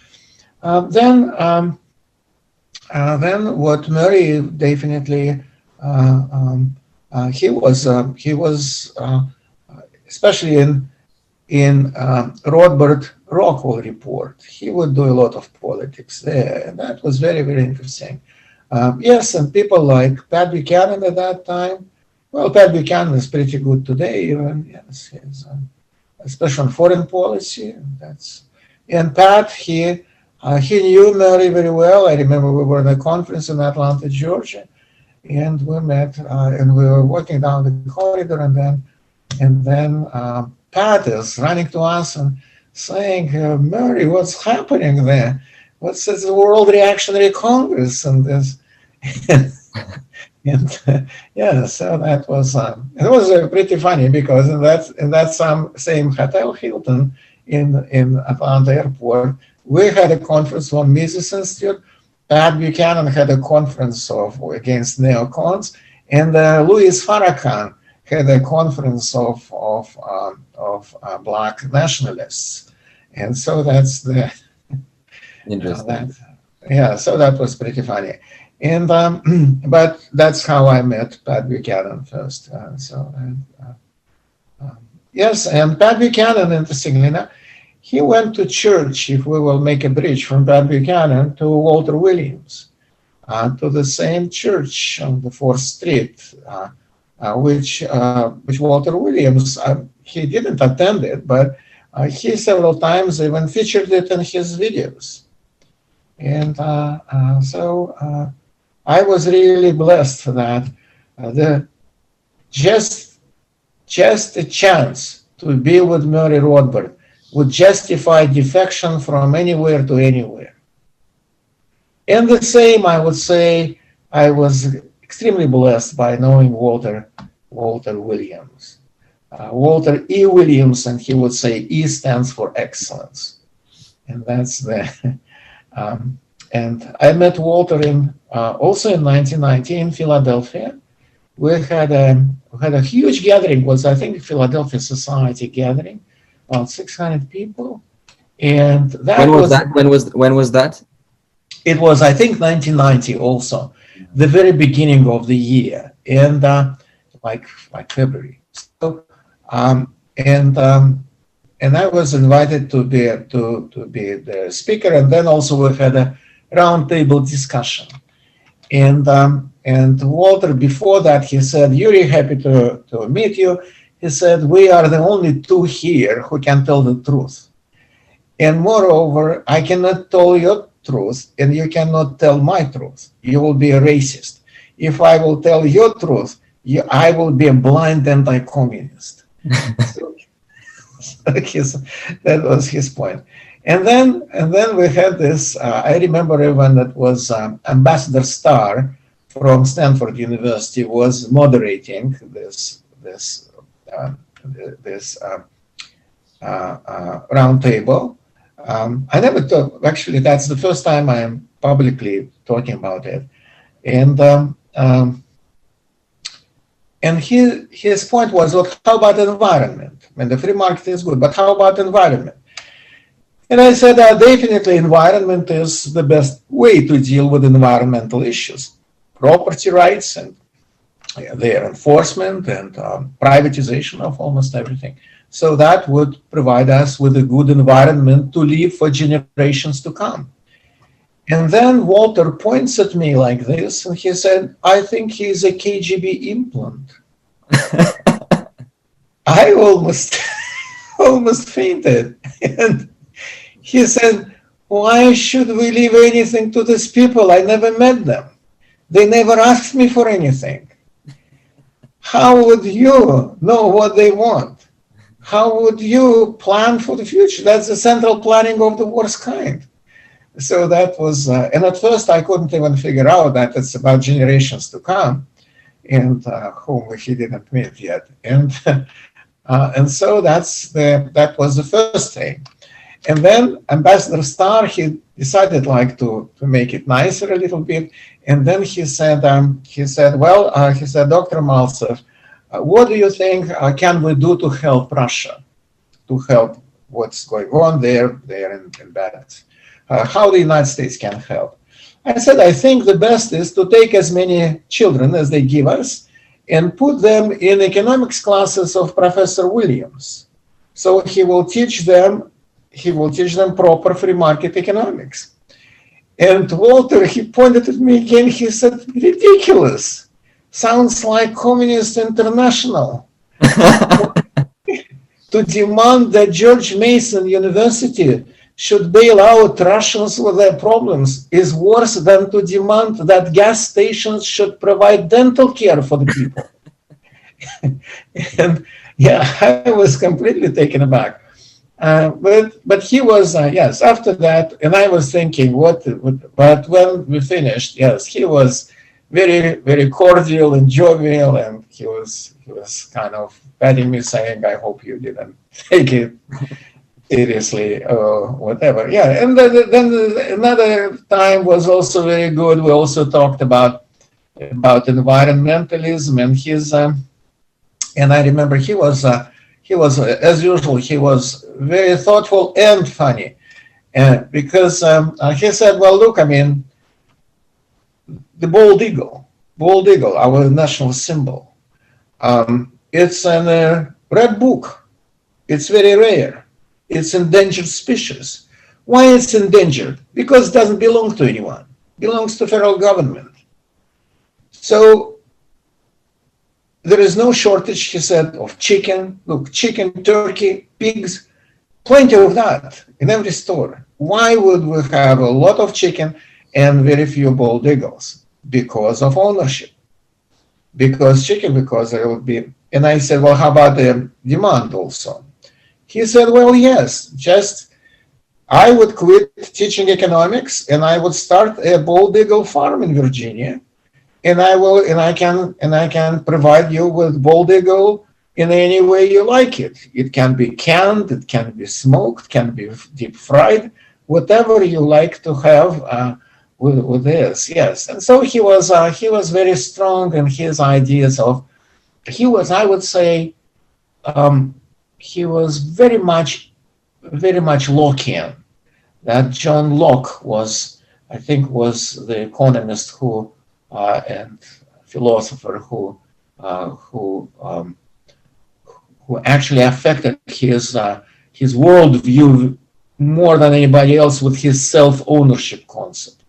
what Murray definitely he was especially in Rothbard Rockwell report, he would do a lot of politics there, and that was very, very interesting. Yes, and people like Pat Buchanan at that time. Well, Pat Buchanan is pretty good today, even. Yes, especially on foreign policy. And Pat, he knew Murray very well. I remember we were in a conference in Atlanta, Georgia, and we met, and we were walking down the corridor, and then Pat is running to us and saying, Murray, what's happening there? What's this World Reactionary Congress and this? Yeah, so that was it was pretty funny, because in that same hotel, Hilton, in Atlanta Airport, we had a conference on Mises Institute. Pat Buchanan had a conference against neocons, and Louis Farrakhan had a conference of black nationalists, and so that's the interesting. So that was pretty funny, and but that's how I met Pat Buchanan first. Yes, and Pat Buchanan, interestingly enough, he went to church, if we will make a bridge from Pat Buchanan to Walter Williams, to the same church on the 4th Street, which Walter Williams, he didn't attend it, but he several times even featured it in his videos. And so I was really blessed that just a chance to be with Murray Rothbard would justify defection from anywhere to anywhere. And the same, I would say, I was extremely blessed by knowing Walter Williams. Walter E. Williams, and he would say E stands for excellence. And that's the, and I met Walter also in 1990 in Philadelphia. We had a huge gathering, was I think Philadelphia Society gathering, about 600 people. And that when was that? It was, I think, 1990 also, the very beginning of the year, and like February. So, and I was invited to be the speaker, and then also we had a roundtable discussion. And Walter, before that, he said, "Yuri, happy to meet you." He said, "We are the only two here who can tell the truth. And moreover, I cannot tell your truth, and you cannot tell my truth. You will be a racist. If I will tell your truth, I will be a blind anti-communist." So, that was his point. And then we had this, I remember even that was Ambassador Starr from Stanford University was moderating this roundtable. I never thought, actually, that's the first time I am publicly talking about it. And his point was, well, how about environment? I mean, the free market is good, but how about environment? And I said that definitely environment is the best way to deal with environmental issues. Property rights and their enforcement and privatization of almost everything. So that would provide us with a good environment to live for generations to come. And then Walter points at me like this, and he said, "I think he's a KGB implant." I almost fainted. And he said, "Why should we leave anything to these people? I never met them. They never asked me for anything. How would you know what they want? How would you plan for the future? That's the central planning of the worst kind." So that was, and at first I couldn't even figure out that it's about generations to come, and whom he didn't meet yet. And so that was the first thing. And then Ambassador Starr, he decided like to make it nicer a little bit. And then he said, "Dr. Maltsev, what do you think can we do to help Russia, to help what's going on there in bad? How the United States can help?" I said, "I think the best is to take as many children as they give us and put them in economics classes of Professor Williams. So he will teach them proper free market economics." And Walter, he pointed at me again, he said, "Ridiculous. Sounds like Communist International." To demand that George Mason University should bail out Russians with their problems is worse than to demand that gas stations should provide dental care for the people. And yeah, I was completely taken aback. But he was, yes, after that, and I was thinking, but when we finished, yes, he was very, very cordial and jovial, and he was kind of patting me, saying, "I hope you didn't take it seriously or whatever." Yeah, and then another time was also very good. We also talked about environmentalism, and and I remember he was as usual, he was very thoughtful and funny, because he said, "Well, look, I mean, the bald eagle, our national symbol, it's in a red book. It's very rare. It's endangered species. Why it's endangered? Because it doesn't belong to anyone. It belongs to federal government. So there is no shortage," he said, "of chicken. Look, chicken, turkey, pigs, plenty of that in every store. Why would we have a lot of chicken and very few bald eagles? Because of ownership. Because there would be." And I said, "Well, how about the demand also?" He said, "Well, yes, just I would quit teaching economics and I would start a bald eagle farm in Virginia, and I can provide you with bald eagle in any way you like it. It can be canned, it can be smoked, can be deep fried, whatever you like to have with this. Yes, and so he was very strong in his ideas of. He was, I would say, he was very much Lockean. That John Locke was, I think, was the economist who and philosopher who actually affected his worldview more than anybody else with his self-ownership concept.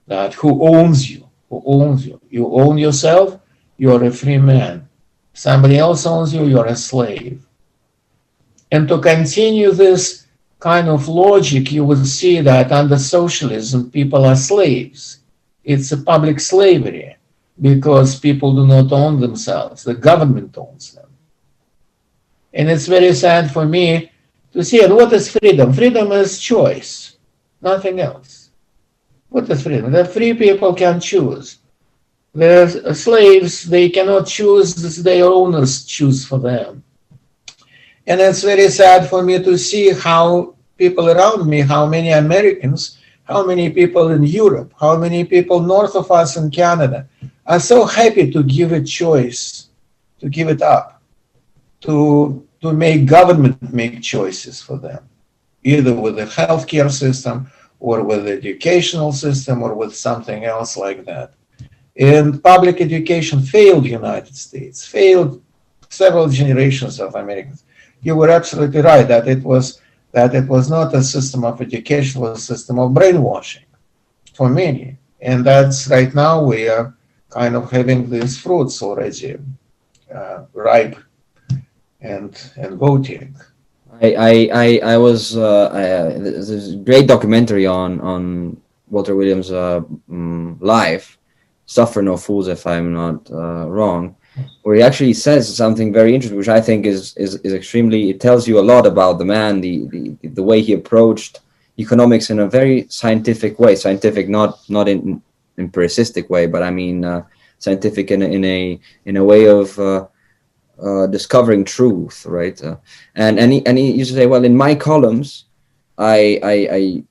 That who owns you? Who owns you? You own yourself. You're a free man. Somebody else owns you. You're a slave. And to continue this kind of logic, you would see that under socialism, people are slaves. It's a public slavery because people do not own themselves. The government owns them. And it's very sad for me to see, and what is freedom? Freedom is choice, nothing else. What is freedom? That free people can choose. The slaves, they cannot choose, their owners choose for them. And it's very sad for me to see how people around me, how many Americans, how many people in Europe, how many people north of us in Canada are so happy to give a choice, to give it up, to make government make choices for them, either with the healthcare system or with the educational system or with something else like that. And public education failed the United States, failed several generations of Americans. You were absolutely right that it was not a system of education, it was a system of brainwashing for many. And that's right now we are kind of having these fruits already ripe and voting. I was there's a great documentary on Walter Williams' life, Suffer No Fools, if I'm not wrong, where he actually says something very interesting, which I think is extremely, it tells you a lot about the man, the way he approached economics in a very scientific way, not in empiricistic way, but I mean scientific in a way of discovering truth, right? And he used to say, well, in my columns, I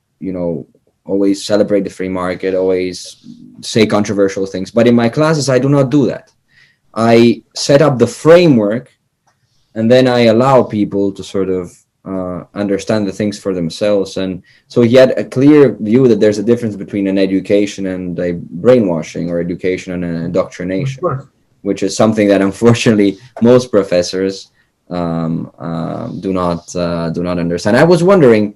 always celebrate the free market, always say controversial things, but in my classes I do not do that. I set up the framework, and then I allow people to sort of understand the things for themselves. And so he had a clear view that there's a difference between an education and a brainwashing, or education and an indoctrination, which is something that unfortunately most professors do not understand. I was wondering,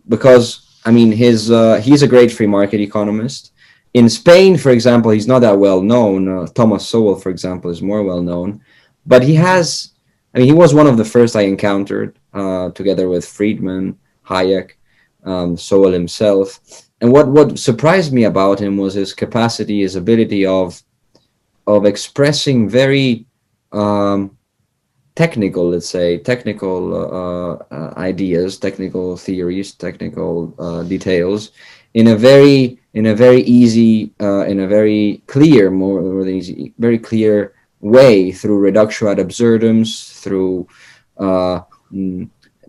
because I mean he's a great free market economist. In Spain, for example, he's not that well known. Thomas Sowell, for example, is more well known, but he was one of the first I encountered, together with Friedman, Hayek, Sowell himself. And what surprised me about him was his capacity, his ability of expressing very technical, let's say, ideas, technical theories, technical details in a very easy, in a very clear, more than easy, very clear way, through reductio ad absurdums, through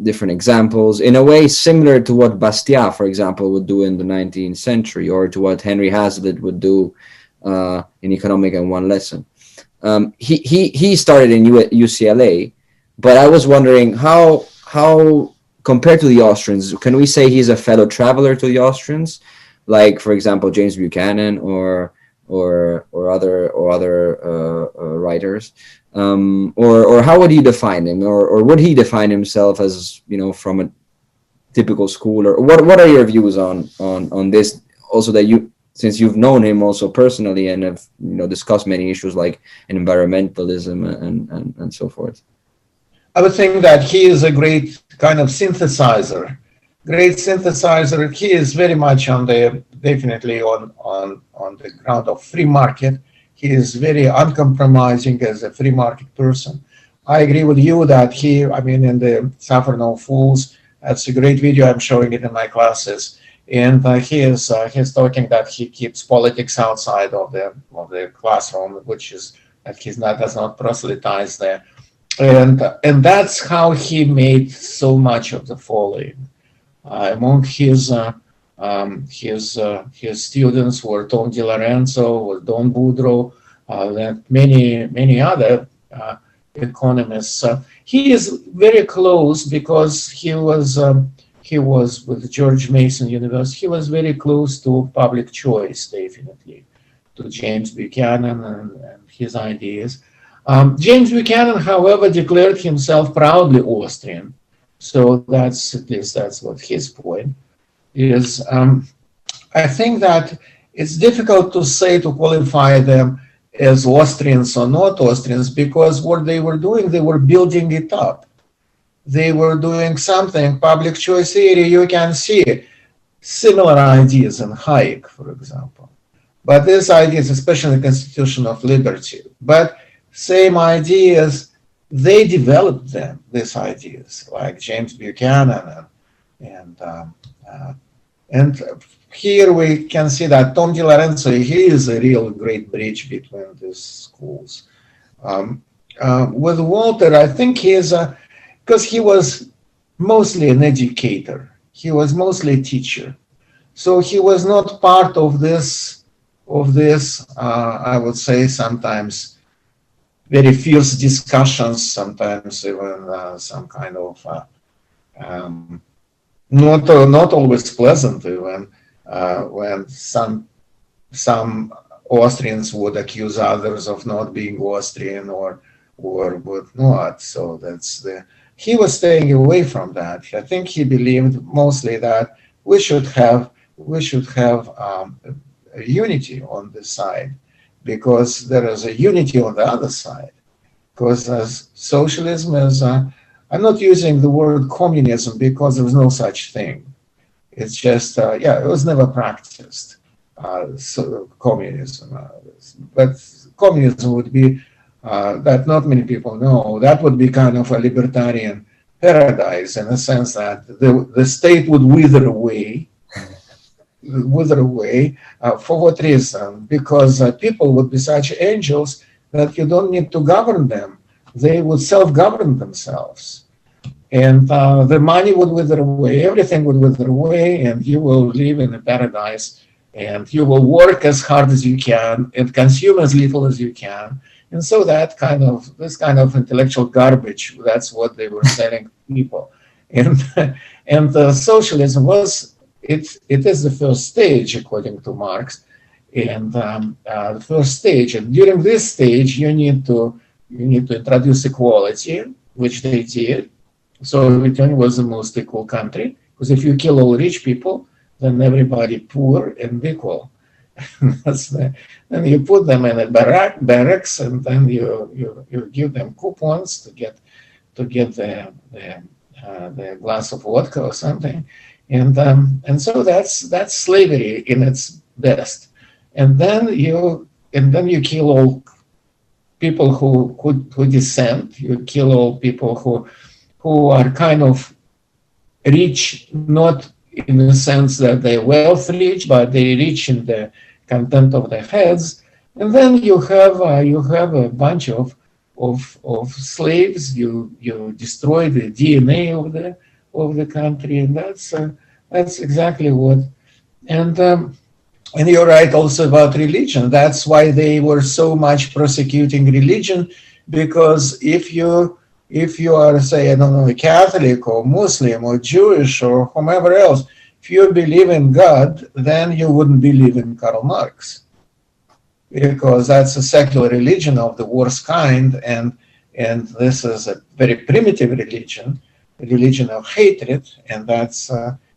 different examples, in a way similar to what Bastiat, for example, would do in the 19th century, or to what Henry Hazlitt would do in Economic and One Lesson. He started in UCLA, but I was wondering how compared to the Austrians, can we say he's a fellow traveler to the Austrians, like, for example, James Buchanan or other writers, or how would you define him, or would he define himself as, from a typical school, or what are your views on this? Also, that since you've known him also personally and have discussed many issues like environmentalism and so forth. I would think that he is a great kind of synthesizer. He is very much definitely on the ground of free market. He is very uncompromising as a free market person. I agree with you that in the Suffer No Fools, that's a great video. I'm showing it in my classes. And he's talking that he keeps politics outside of the classroom, which is that does not proselytize there. And that's how he made so much of the following. Among his students were Tom DiLorenzo, Don Boudreaux, and many other economists. He is very close because he was with George Mason University. He was very close to public choice, definitely, to James Buchanan and his ideas. James Buchanan, however, declared himself proudly Austrian. So that's what his point is. I think that it's difficult to say, to qualify them as Austrians or not Austrians, because what they were doing, they were building it up. They were doing something, public choice theory, you can see similar ideas in Hayek, for example. But these ideas, especially the Constitution of Liberty, but same ideas, they developed them, these ideas, like James Buchanan. And here we can see that Tom DiLorenzo, he is a real great bridge between these schools. With Walter, I think he is because he was mostly an educator. He was mostly a teacher. So he was not part of this, I would say sometimes very fierce discussions, sometimes even some kind of not always pleasant, even when some Austrians would accuse others of not being Austrian or would not. So he was staying away from that. I think he believed mostly that we should have a unity on this side, because there is a unity on the other side. Because socialism is, I'm not using the word communism because there was no such thing. It's just, it was never practiced, communism. But communism would be, that not many people know, that would be kind of a libertarian paradise in the sense that the state would wither away. For what reason? Because people would be such angels that you don't need to govern them. They would self-govern themselves. And the money would wither away, everything would wither away, and you will live in a paradise, and you will work as hard as you can and consume as little as you can. And so this kind of intellectual garbage, that's what they were selling people. And socialism was, it is the first stage, according to Marx, and the first stage. And during this stage, you need to introduce equality, which they did. So Lithuania was the most equal country, because if you kill all rich people, then everybody poor and equal. Then you put them in a barracks, and then you give them coupons to get the glass of vodka or something. And so that's slavery in its best. And then you kill all people who dissent. You kill all people who are kind of rich, not in the sense that they're wealth rich, but they're rich in the content of their heads. And then you have a bunch of slaves. You destroy the DNA of the country, and that's exactly what. And you're right also about religion. That's why they were so much prosecuting religion, because if you are, say, I don't know, a Catholic or Muslim or Jewish or whomever else, if you believe in God, then you wouldn't believe in Karl Marx, because that's a secular religion of the worst kind, and this is a very primitive religion, a religion of hatred, and that's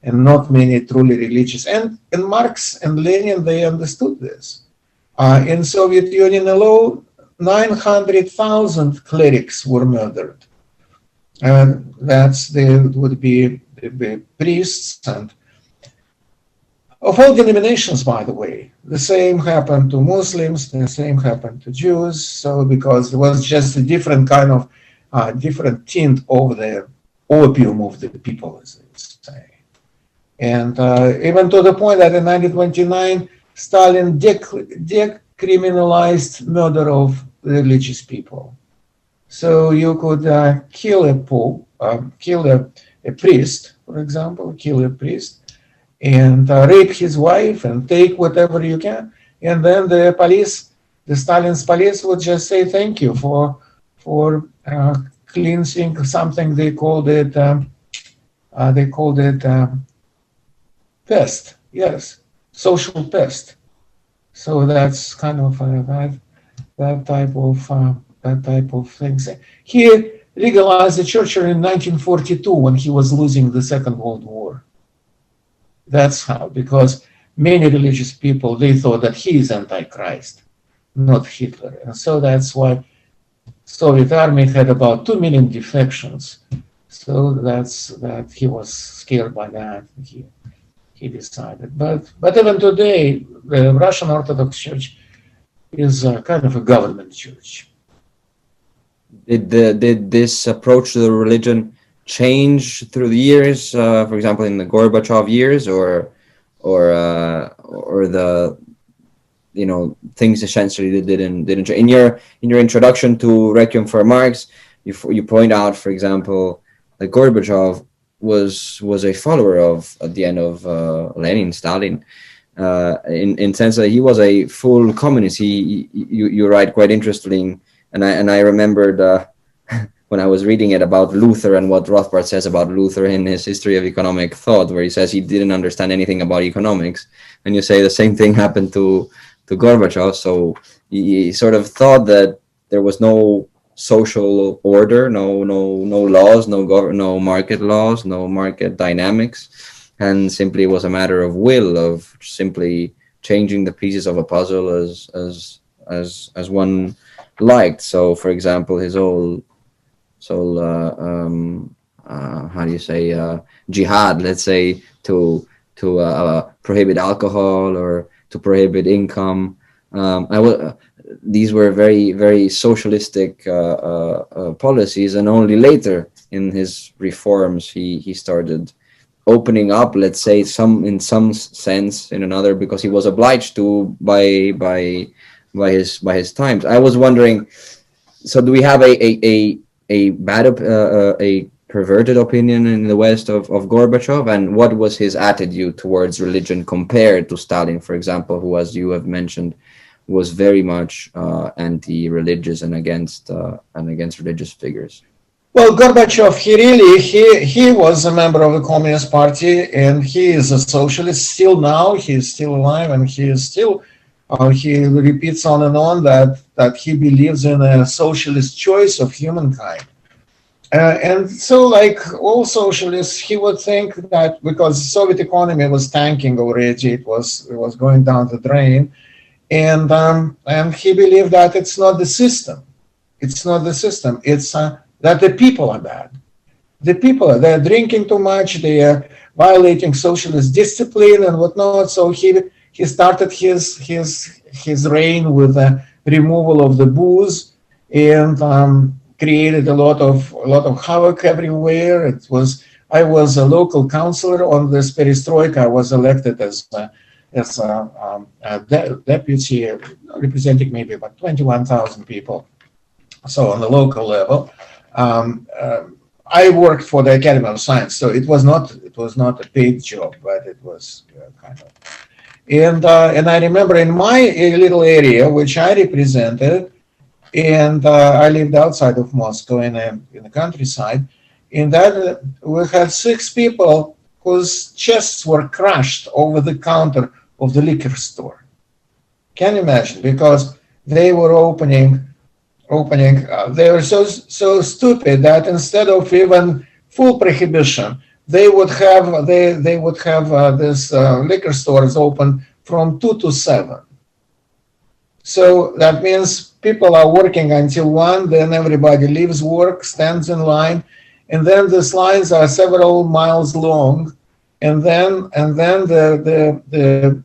and not many truly religious. And Marx and Lenin, they understood this. In Soviet Union alone, 900,000 clerics were murdered. And would be the priests and of all denominations, by the way. The same happened to Muslims, the same happened to Jews. So because it was just a different kind of, different tint of the opium of the people, as they would say. And even to the point that in 1929, Stalin decriminalized murder of religious people. So you could kill a pope, kill a priest, for example, kill a priest, and rape his wife and take whatever you can. And then the police, the Stalin's police would just say thank you for cleansing something they called it pest. Yes, social pest. So that's kind of that type of things. He legalized the church in 1942 when he was losing the Second World War. That's how, because many religious people, they thought that he is Antichrist, not Hitler. And so that's why Soviet army had about 2 million defections. So that he was scared by that. He decided. But even today, the Russian Orthodox Church is kind of a government church. Did this approach to the religion change through the years? For example, in the Gorbachev years, or the things essentially didn't change. In your introduction to Requiem for Marx, you point out, for example, that Gorbachev was a follower of, at the end of Lenin, Stalin, in sense that he was a full communist. You write quite interesting, and I remembered when I was reading it about Luther and what Rothbard says about Luther in his History of Economic Thought, where he says he didn't understand anything about economics, and you say the same thing happened to Gorbachev. So he sort of thought that there was no social order, no laws, no market laws, no market dynamics, and simply it was a matter of will, of simply changing the pieces of a puzzle as one liked. So, for example, his whole jihad, let's say, to prohibit alcohol or to prohibit income. These were very, very socialistic policies, and only later in his reforms he started opening up, let's say, in some sense, in another, because he was obliged to by his times. I was wondering, so do we have a bad a perverted opinion in the West of Gorbachev, and what was his attitude towards religion compared to Stalin, for example, who, as you have mentioned, was very much anti-religious and against religious figures? Well, Gorbachev, he was a member of the Communist Party, and he is a socialist still now. He is still alive, and he is still he repeats on and on that he believes in a socialist choice of humankind. And so, like all socialists, he would think that because the Soviet economy was tanking already, it was going down the drain, and he believed that it's not the system. It's not the system. It's that the people are bad. The people, they're drinking too much. They are violating socialist discipline and whatnot. So he started his reign with the removal of the booze and created a lot of havoc everywhere. I was a local councillor on this perestroika. I was elected as a deputy, representing maybe about 21,000 people. So on the local level, I worked for the Academy of Science. So it was not a paid job, but it was kind of. And I remember in my little area, which I represented, and I lived outside of Moscow in the countryside, in that we had 6 people whose chests were crushed over the counter of the liquor store. Can you imagine? Because they were opening. They were so stupid that instead of even full prohibition, they would have this liquor stores open from 2 to 7. So that means people are working until 1, then everybody leaves work, stands in line, and then these lines are several miles long, and then the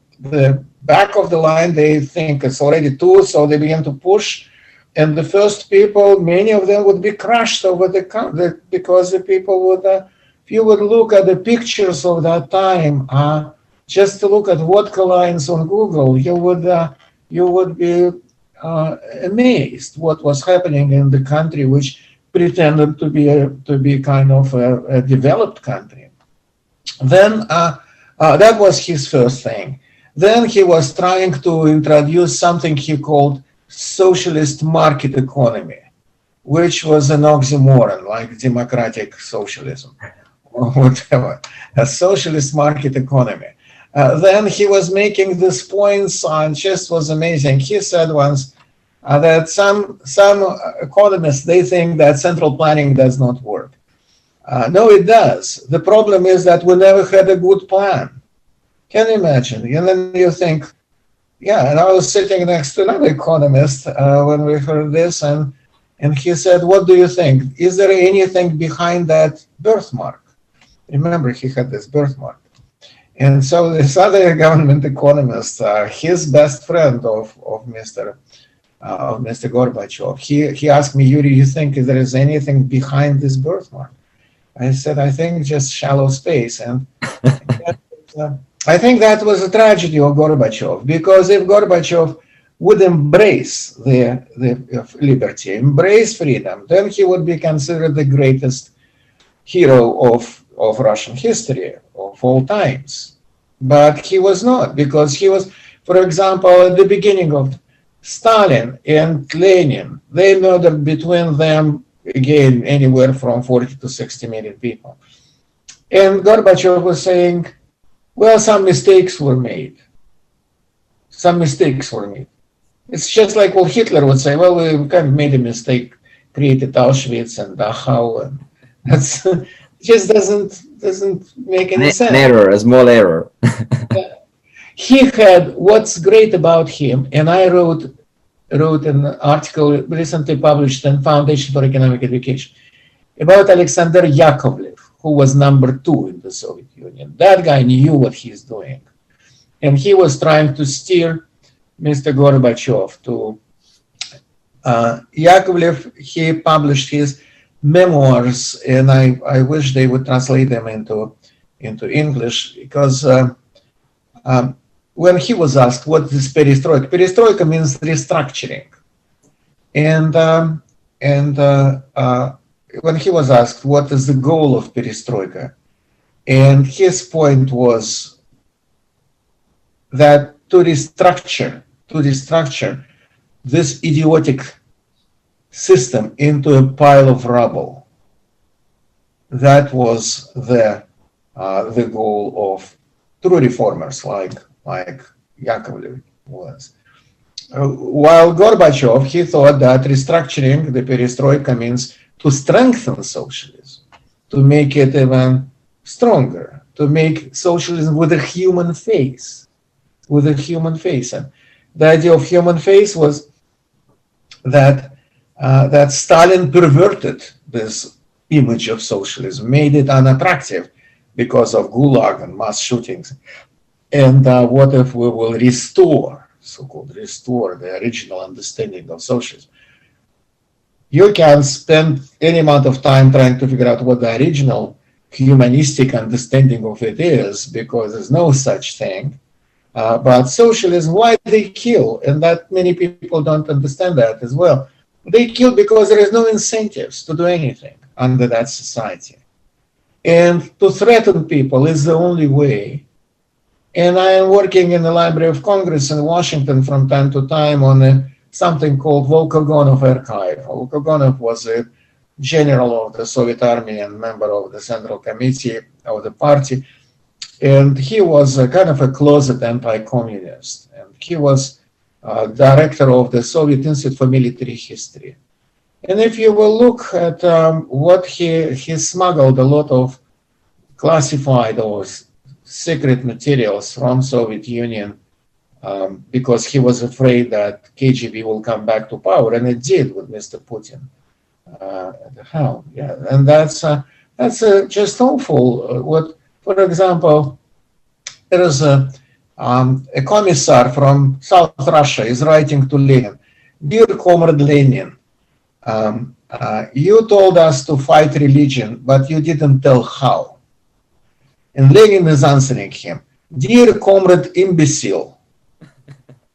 back of the line, they think it's already 2, so they begin to push. And the first people, many of them would be crushed over the counter because the people would, if you would look at the pictures of that time, just to look at vodka lines on Google, you would be amazed what was happening in the country, which pretended to be kind of a developed country. Then that was his first thing. Then he was trying to introduce something he called socialist market economy, which was an oxymoron, like democratic socialism or whatever, a socialist market economy. Then he was making these points, and just was amazing. He said once that some economists, they think that central planning does not work. No, it does. The problem is that we never had a good plan. Can you imagine? And then you think, yeah, and I was sitting next to another economist when we heard this, and he said, what do you think? Is there anything behind that birthmark? Remember, he had this birthmark. And so this other government economist, his best friend of Mr. Gorbachev, he asked me, Yuri, you think there is anything behind this birthmark? I said, I think just shallow space. And I think that was a tragedy of Gorbachev, because if Gorbachev would embrace the liberty, embrace freedom, then he would be considered the greatest hero of Russian history of all times. But he was not, because he was, for example, at the beginning of Stalin and Lenin, they murdered between them, again, anywhere from 40 to 60 million people. And Gorbachev was saying, well, some mistakes were made. Some mistakes were made. It's just like what Hitler would say, well, we kind of made a mistake, created Auschwitz and Dachau, and that's just doesn't make any sense. An error, a small error. He had, what's great about him, and I wrote an article recently published in Foundation for Economic Education about Alexander Yakovlev, who was number 2 in the Soviet Union. That guy knew what he's doing. And he was trying to steer Mr. Gorbachev to Yakovlev. He published his memoirs, and I wish they would translate them into English, because when he was asked what is perestroika means restructuring. And when he was asked what is the goal of perestroika, and his point was that to restructure this idiotic system into a pile of rubble. That was the goal of true reformers like Yakovlev was. While Gorbachev, he thought that restructuring the perestroika means to strengthen socialism, to make it even stronger, to make socialism with a human face, And the idea of human face was that Stalin perverted this image of socialism, made it unattractive because of Gulag and mass shootings. And what if we will restore the original understanding of socialism? You can spend any amount of time trying to figure out what the original humanistic understanding of it is, because there's no such thing. But socialism, why they kill? And that many people don't understand that as well. They kill because there is no incentives to do anything under that society. And to threaten people is the only way. And I am working in the Library of Congress in Washington from time to time on something called Volkogonov Archive. Volkogonov was a general of the Soviet Army and member of the Central Committee of the party. And he was kind of a closet anti-communist. And he was director of the Soviet Institute for Military History. And if you will look at what he smuggled a lot of classified or secret materials from Soviet Union because he was afraid that KGB will come back to power, and it did with Mr. Putin. How? Yeah, and that's just awful. What, for example, there is a commissar from South Russia is writing to Lenin, "Dear Comrade Lenin, you told us to fight religion, but you didn't tell how." And Lenin is answering him, "Dear Comrade Imbecile,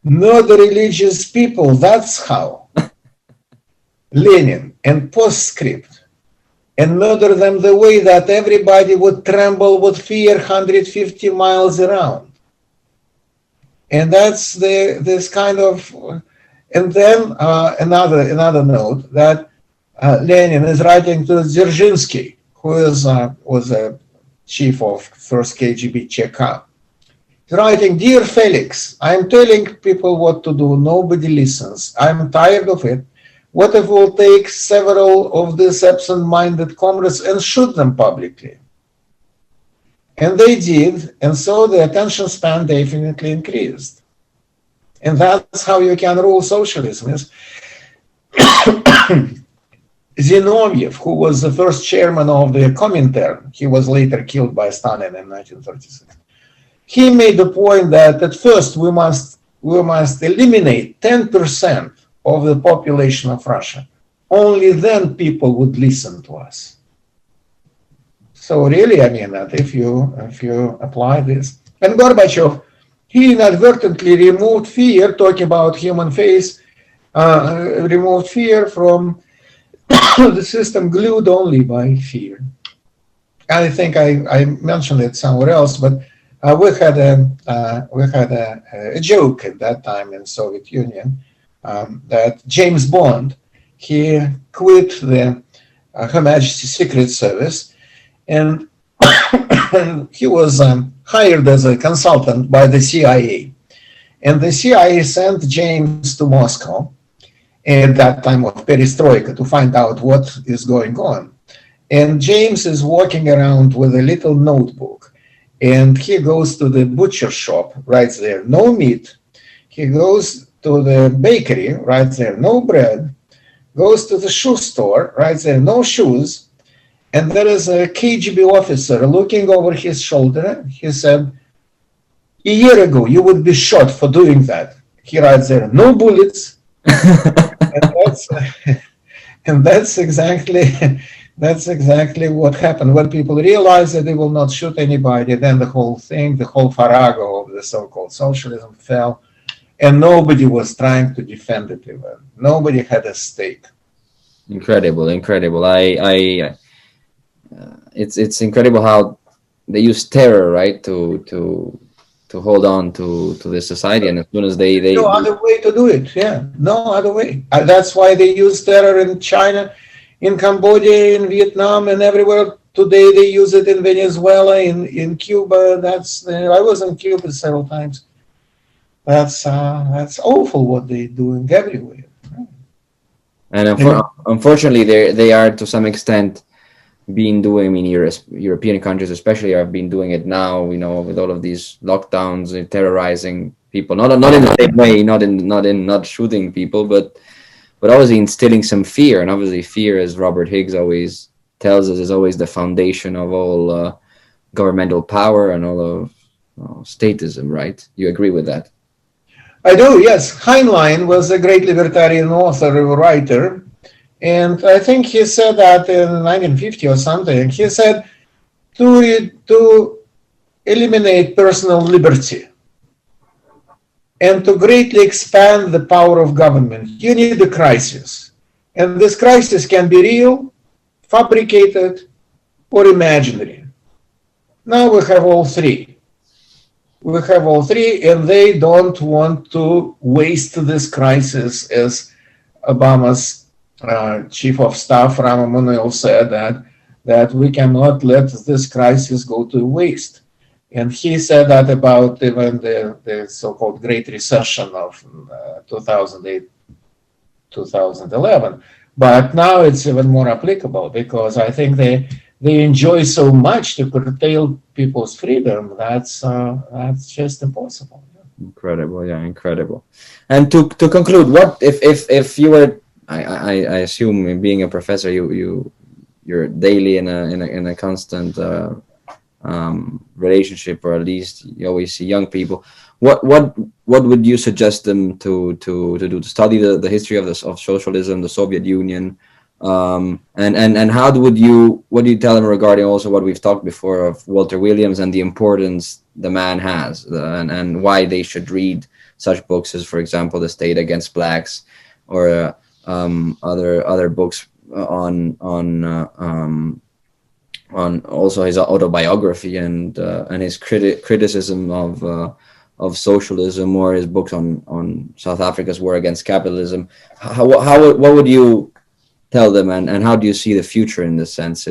not the religious people. That's how. Lenin and postscript, and murder them the way that everybody would tremble with fear 150 miles around. And that's this kind of, and then another note that Lenin is writing to Dzerzhinsky, who was a chief of first KGB Cheka. He's writing, "Dear Felix, I'm telling people what to do. Nobody listens. I'm tired of it. What if we'll take several of these absent-minded comrades and shoot them publicly?" And they did, and so the attention span definitely increased. And that's how you can rule socialism. Is Zinoviev, who was the first chairman of the Comintern, he was later killed by Stalin in 1936. He made the point that at first we must eliminate 10% of the population of Russia. Only then people would listen to us. So really, I mean that if you apply this, and Gorbachev, he inadvertently removed fear, talking about human face, removed fear from the system glued only by fear. I think I mentioned it somewhere else, but we had a joke at that time in Soviet Union that James Bond, he quit the Her Majesty's Secret Service, and he was hired as a consultant by the CIA. And the CIA sent James to Moscow at that time of perestroika to find out what is going on. And James is walking around with a little notebook, and he goes to the butcher shop, writes there, "No meat." He goes to the bakery, writes there, "No bread." Goes to the shoe store, writes there, "No shoes." And there is a KGB officer looking over his shoulder. He said, "A year ago, you would be shot for doing that." He writes there, "No bullets." and that's exactly what happened. When people realize that they will not shoot anybody, then the whole thing, the whole farrago of the so-called socialism fell, and nobody was trying to defend it even. Nobody had a stake. Incredible. It's incredible how they use terror, right, to hold on to this society, and as soon as they no other way to do it. Yeah, no other way. That's why they use terror in China, in Cambodia, in Vietnam, and everywhere. Today they use it in Venezuela, in Cuba. I was in Cuba several times. That's awful what they're doing everywhere. And unfortunately, they are to some extent been doing. I mean, European countries especially have been doing it now. With all of these lockdowns, terrorizing people. Not in the same way, not in not shooting people, but obviously instilling some fear. And obviously, fear, as Robert Higgs always tells us, is always the foundation of all governmental power and all of statism. Right? You agree with that? I do, yes. Heinlein was a great libertarian author, writer, and I think he said that in 1950 or something. He said to eliminate personal liberty and to greatly expand the power of government, you need a crisis. And this crisis can be real, fabricated, or imaginary. Now we have all three. And they don't want to waste this crisis, as Obama's chief of staff, Rahm Emanuel, said that we cannot let this crisis go to waste. And he said that about even the so-called Great Recession of 2008, 2011. But now it's even more applicable, because I think they enjoy so much to curtail people's freedom. That's just impossible. Incredible. And to conclude, what if you were, I assume, being a professor, you're daily in a constant relationship, or at least you always see young people. What would you suggest them to do, to study the history of socialism, the Soviet Union? And what do you tell them regarding also what we've talked before of Walter Williams and the importance the man has, and why they should read such books as, for example, The State Against Blacks, or other books on also his autobiography and his criticism of socialism, or his books on South Africa's war against capitalism. What would you tell them, and how do you see the future in this sense?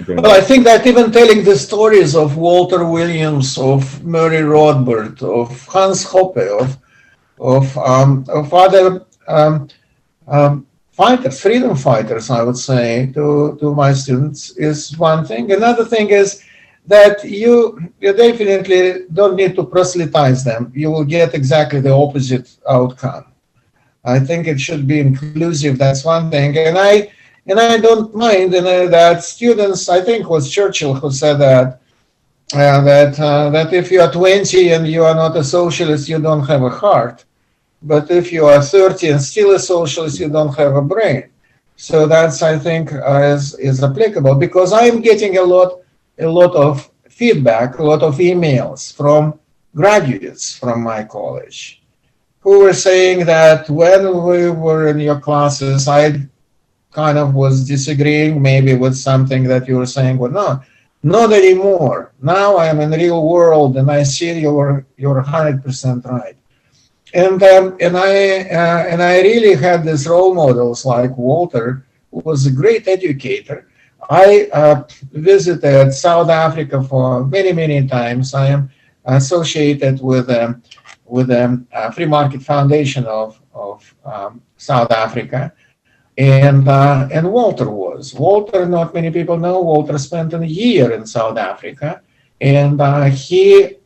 Well, I think that even telling the stories of Walter Williams, of Murray Rothbard, of Hans Hoppe, of other fighters, freedom fighters, I would say, to my students is one thing. Another thing is that you definitely don't need to proselytize them. You will get exactly the opposite outcome. I think it should be inclusive. That's one thing, and I don't mind that students. I think it was Churchill who said that if you are 20 and you are not a socialist, you don't have a heart. But if you are 30 and still a socialist, you don't have a brain. So that's, I think, is applicable, because I'm getting a lot of feedback, a lot of emails from graduates from my college who were saying that when we were in your classes, I kind of was disagreeing maybe with something that you were saying, well, not anymore. Now I'm in the real world and I see you're 100% right. And I really had these role models like Walter, who was a great educator. I visited South Africa for many times. I am associated with the Free Market Foundation of South Africa, and Walter was. Walter, not many people know, Walter spent a year in South Africa, and he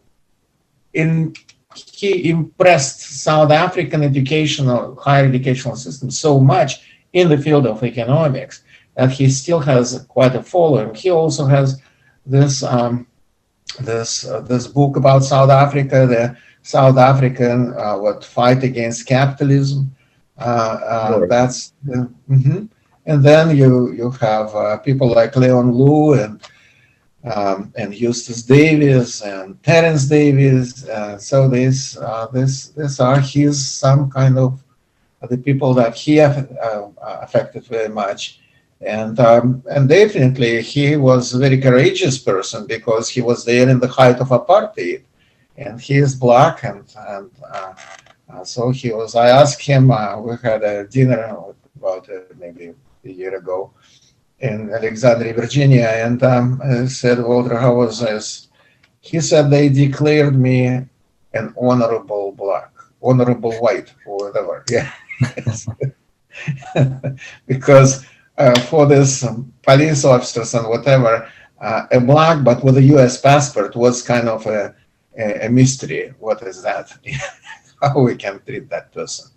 impressed South African higher educational system so much in the field of economics that he still has quite a following. He also has this book about South Africa, the South African fight against capitalism. That's and then you have people like Leon Liu and Eustace Davis and Terence Davis. So these are some kind of the people that he affected very much. And definitely he was a very courageous person, because he was there in the height of apartheid, and he is black, and so he was. I asked him. We had a dinner about maybe a year ago in Alexandria, Virginia, and I said, Walter, how was this? He said, they declared me an honorable white, or whatever. Yeah, because. For this police officers and whatever, a black but with a U.S. passport was kind of a mystery. What is that? How we can treat that person?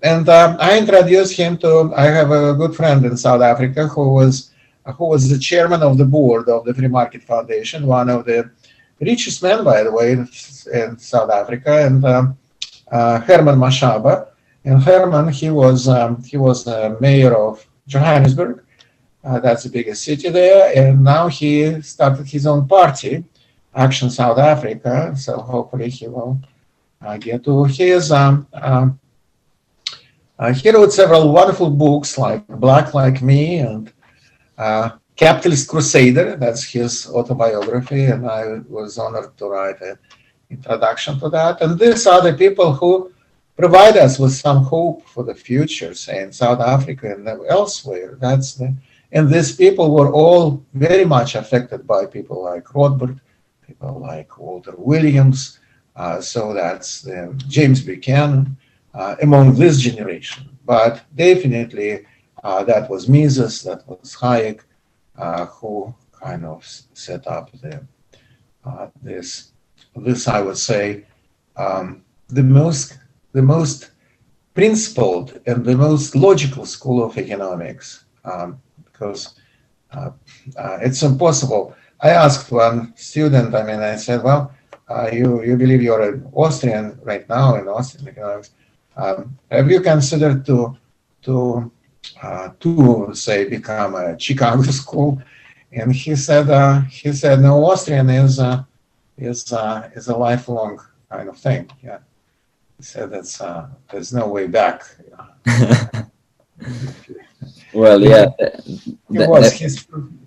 And I introduced him to. I have a good friend in South Africa who was the chairman of the board of the Free Market Foundation, one of the richest men, by the way, in South Africa, and Herman Mashaba. And Herman, he was the mayor of Johannesburg, that's the biggest city there, and now he started his own party, Action South Africa. So hopefully he will get to his. He wrote several wonderful books like Black Like Me and Capitalist Crusader. That's his autobiography, and I was honored to write an introduction to that. And these are the people who provide us with some hope for the future, say in South Africa and elsewhere. And these people were all very much affected by people like Rothbard, people like Walter Williams. So that's James Buchanan among this generation. But definitely that was Mises, that was Hayek, who kind of set up this I would say the most principled and the most logical school of economics, because it's impossible. I asked one student, I said, well, you believe you're an Austrian right now in Austrian economics. Have you considered to say become a Chicago school? And he said no, Austrian is a lifelong kind of thing. Yeah. He said there's no way back. Well, yeah.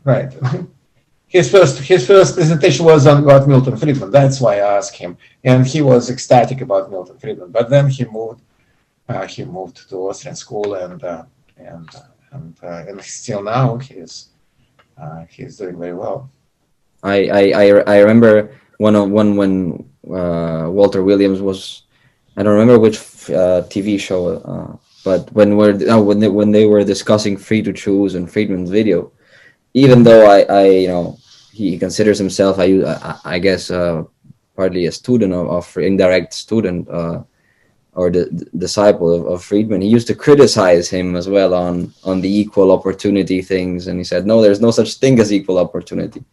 Right. His first presentation was about Milton Friedman. That's why I asked him, and he was ecstatic about Milton Friedman. But then he moved to Austrian school, and still now he's doing very well. I remember when Walter Williams was, I don't remember which TV show, but when they were discussing Free to Choose and Friedman's video, even though he considers himself, I guess, partly a student of indirect student or the disciple of Friedman, he used to criticize him as well on the equal opportunity things, and he said, no, there's no such thing as equal opportunity.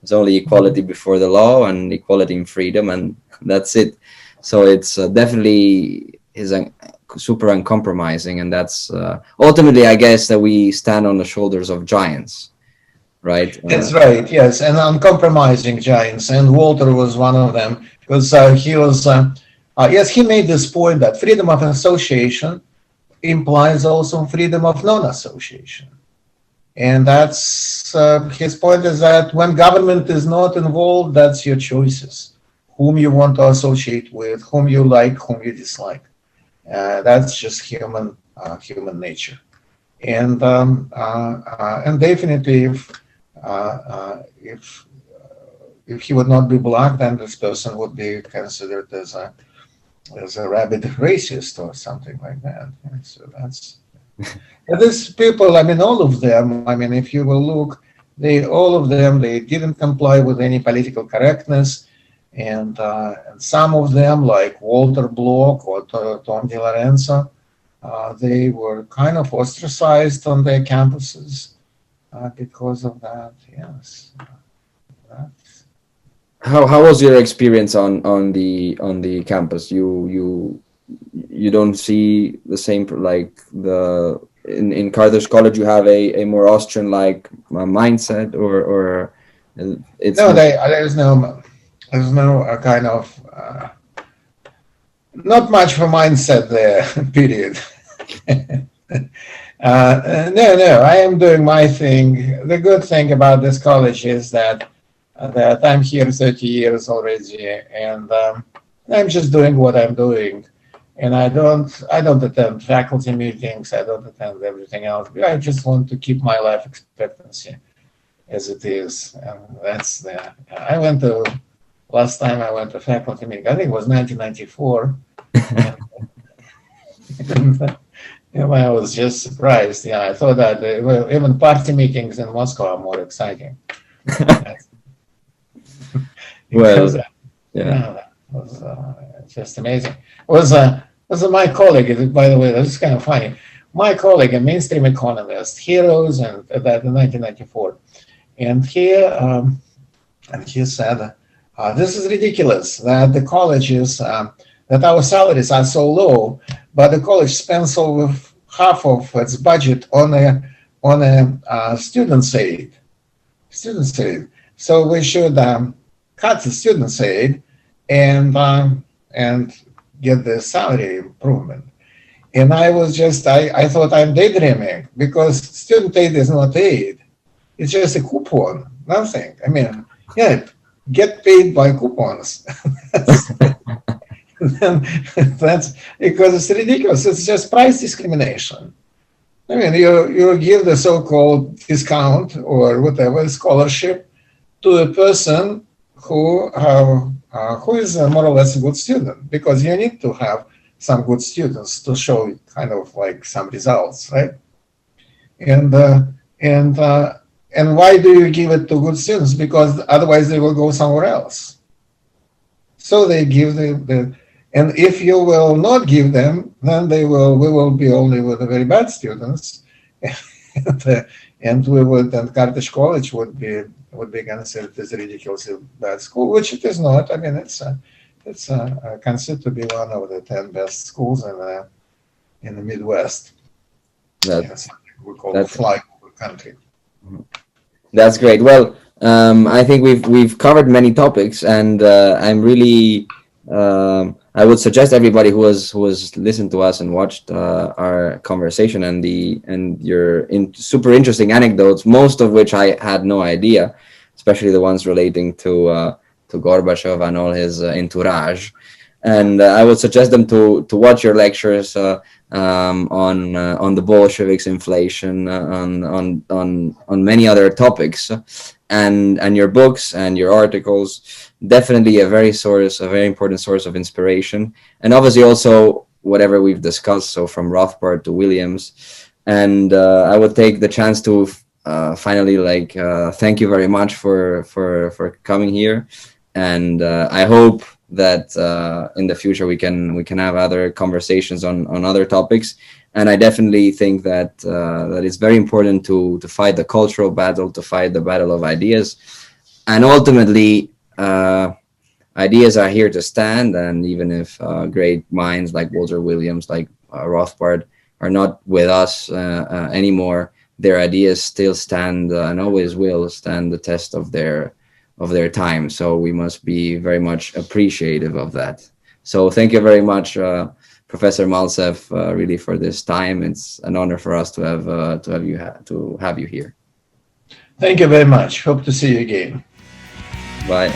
It's only equality before the law and equality in freedom, and that's it. So it's definitely super uncompromising, and that's ultimately, I guess, that we stand on the shoulders of giants, right? That's right, yes, and uncompromising giants, and Walter was one of them, because he was, yes, he made this point that freedom of association implies also freedom of non-association. And that's his point, is that when government is not involved, that's your choices, whom you want to associate with, whom you like, whom you dislike. That's just human nature. And definitely, if he would not be black, then this person would be considered as a rabid racist or something like that. So that's. These people, I mean, all of them, I mean, if you will look, all of them, they didn't comply with any political correctness. And some of them, like Walter Block or Tom Di Lorenzo, they were kind of ostracized on their campuses because of that, yes. How was your experience on the campus? You don't see the same, like in Carthage College you have a more Austrian like mindset, or it's no, there's no kind of not much of a mindset there. Period. No, I am doing my thing. The good thing about this college is that I'm here 30 years already, and I'm just doing what I'm doing. And I don't attend faculty meetings. I don't attend everything else. I just want to keep my life expectancy as it is. And that's the. Last time I went to faculty meeting, I think it was 1994. and I was just surprised. Yeah, I thought that even party meetings in Moscow are more exciting. Well, that was just amazing. Was my colleague, by the way, this is kind of funny. My colleague, a mainstream economist, he rose in 1994, and he said, "This is ridiculous that the colleges, that our salaries are so low, but the college spends over half of its budget on a students' aid. So we should cut the students' aid and get the salary improvement." And I thought I'm daydreaming, because student aid is not aid. It's just a coupon, nothing. I mean, yeah, get paid by coupons. That's because it's ridiculous. It's just price discrimination. I mean, you give the so-called discount or whatever scholarship to a person who is more or less a good student, because you need to have some good students to show kind of like some results, right? And why do you give it to good students? Because otherwise they will go somewhere else. So they give and if you will not give them, then we will be only with the very bad students, and Carthage College would be considered as a ridiculously bad school, which it is not. I mean, it's considered to be one of the 10 best schools in the Midwest. Yes, we call it flyover country. That's great. Well, I think we've covered many topics, and I'm I would suggest everybody who has listened to us and watched our conversation and your super interesting anecdotes, most of which I had no idea, especially the ones relating to Gorbachev and all his entourage. And I would suggest them to watch your lectures on the Bolsheviks, inflation, on many other topics, and your books and your articles. Definitely a very important source of inspiration, and obviously also whatever we've discussed. So from Rothbard to Williams, and I would take the chance to finally thank you very much for coming here, and I hope that in the future we can have other conversations on other topics. And I definitely think that that it's very important to fight the cultural battle, to fight the battle of ideas, and ultimately ideas are here to stand. And even if great minds like Walter Williams, like Rothbard, are not with us anymore, their ideas still stand and always will stand the test of their time. So we must be very much appreciative of that. So thank you very much, Professor Maltsev, really for this time. It's an honor for us to have you here. Thank you very much. Hope to see you again. Bye.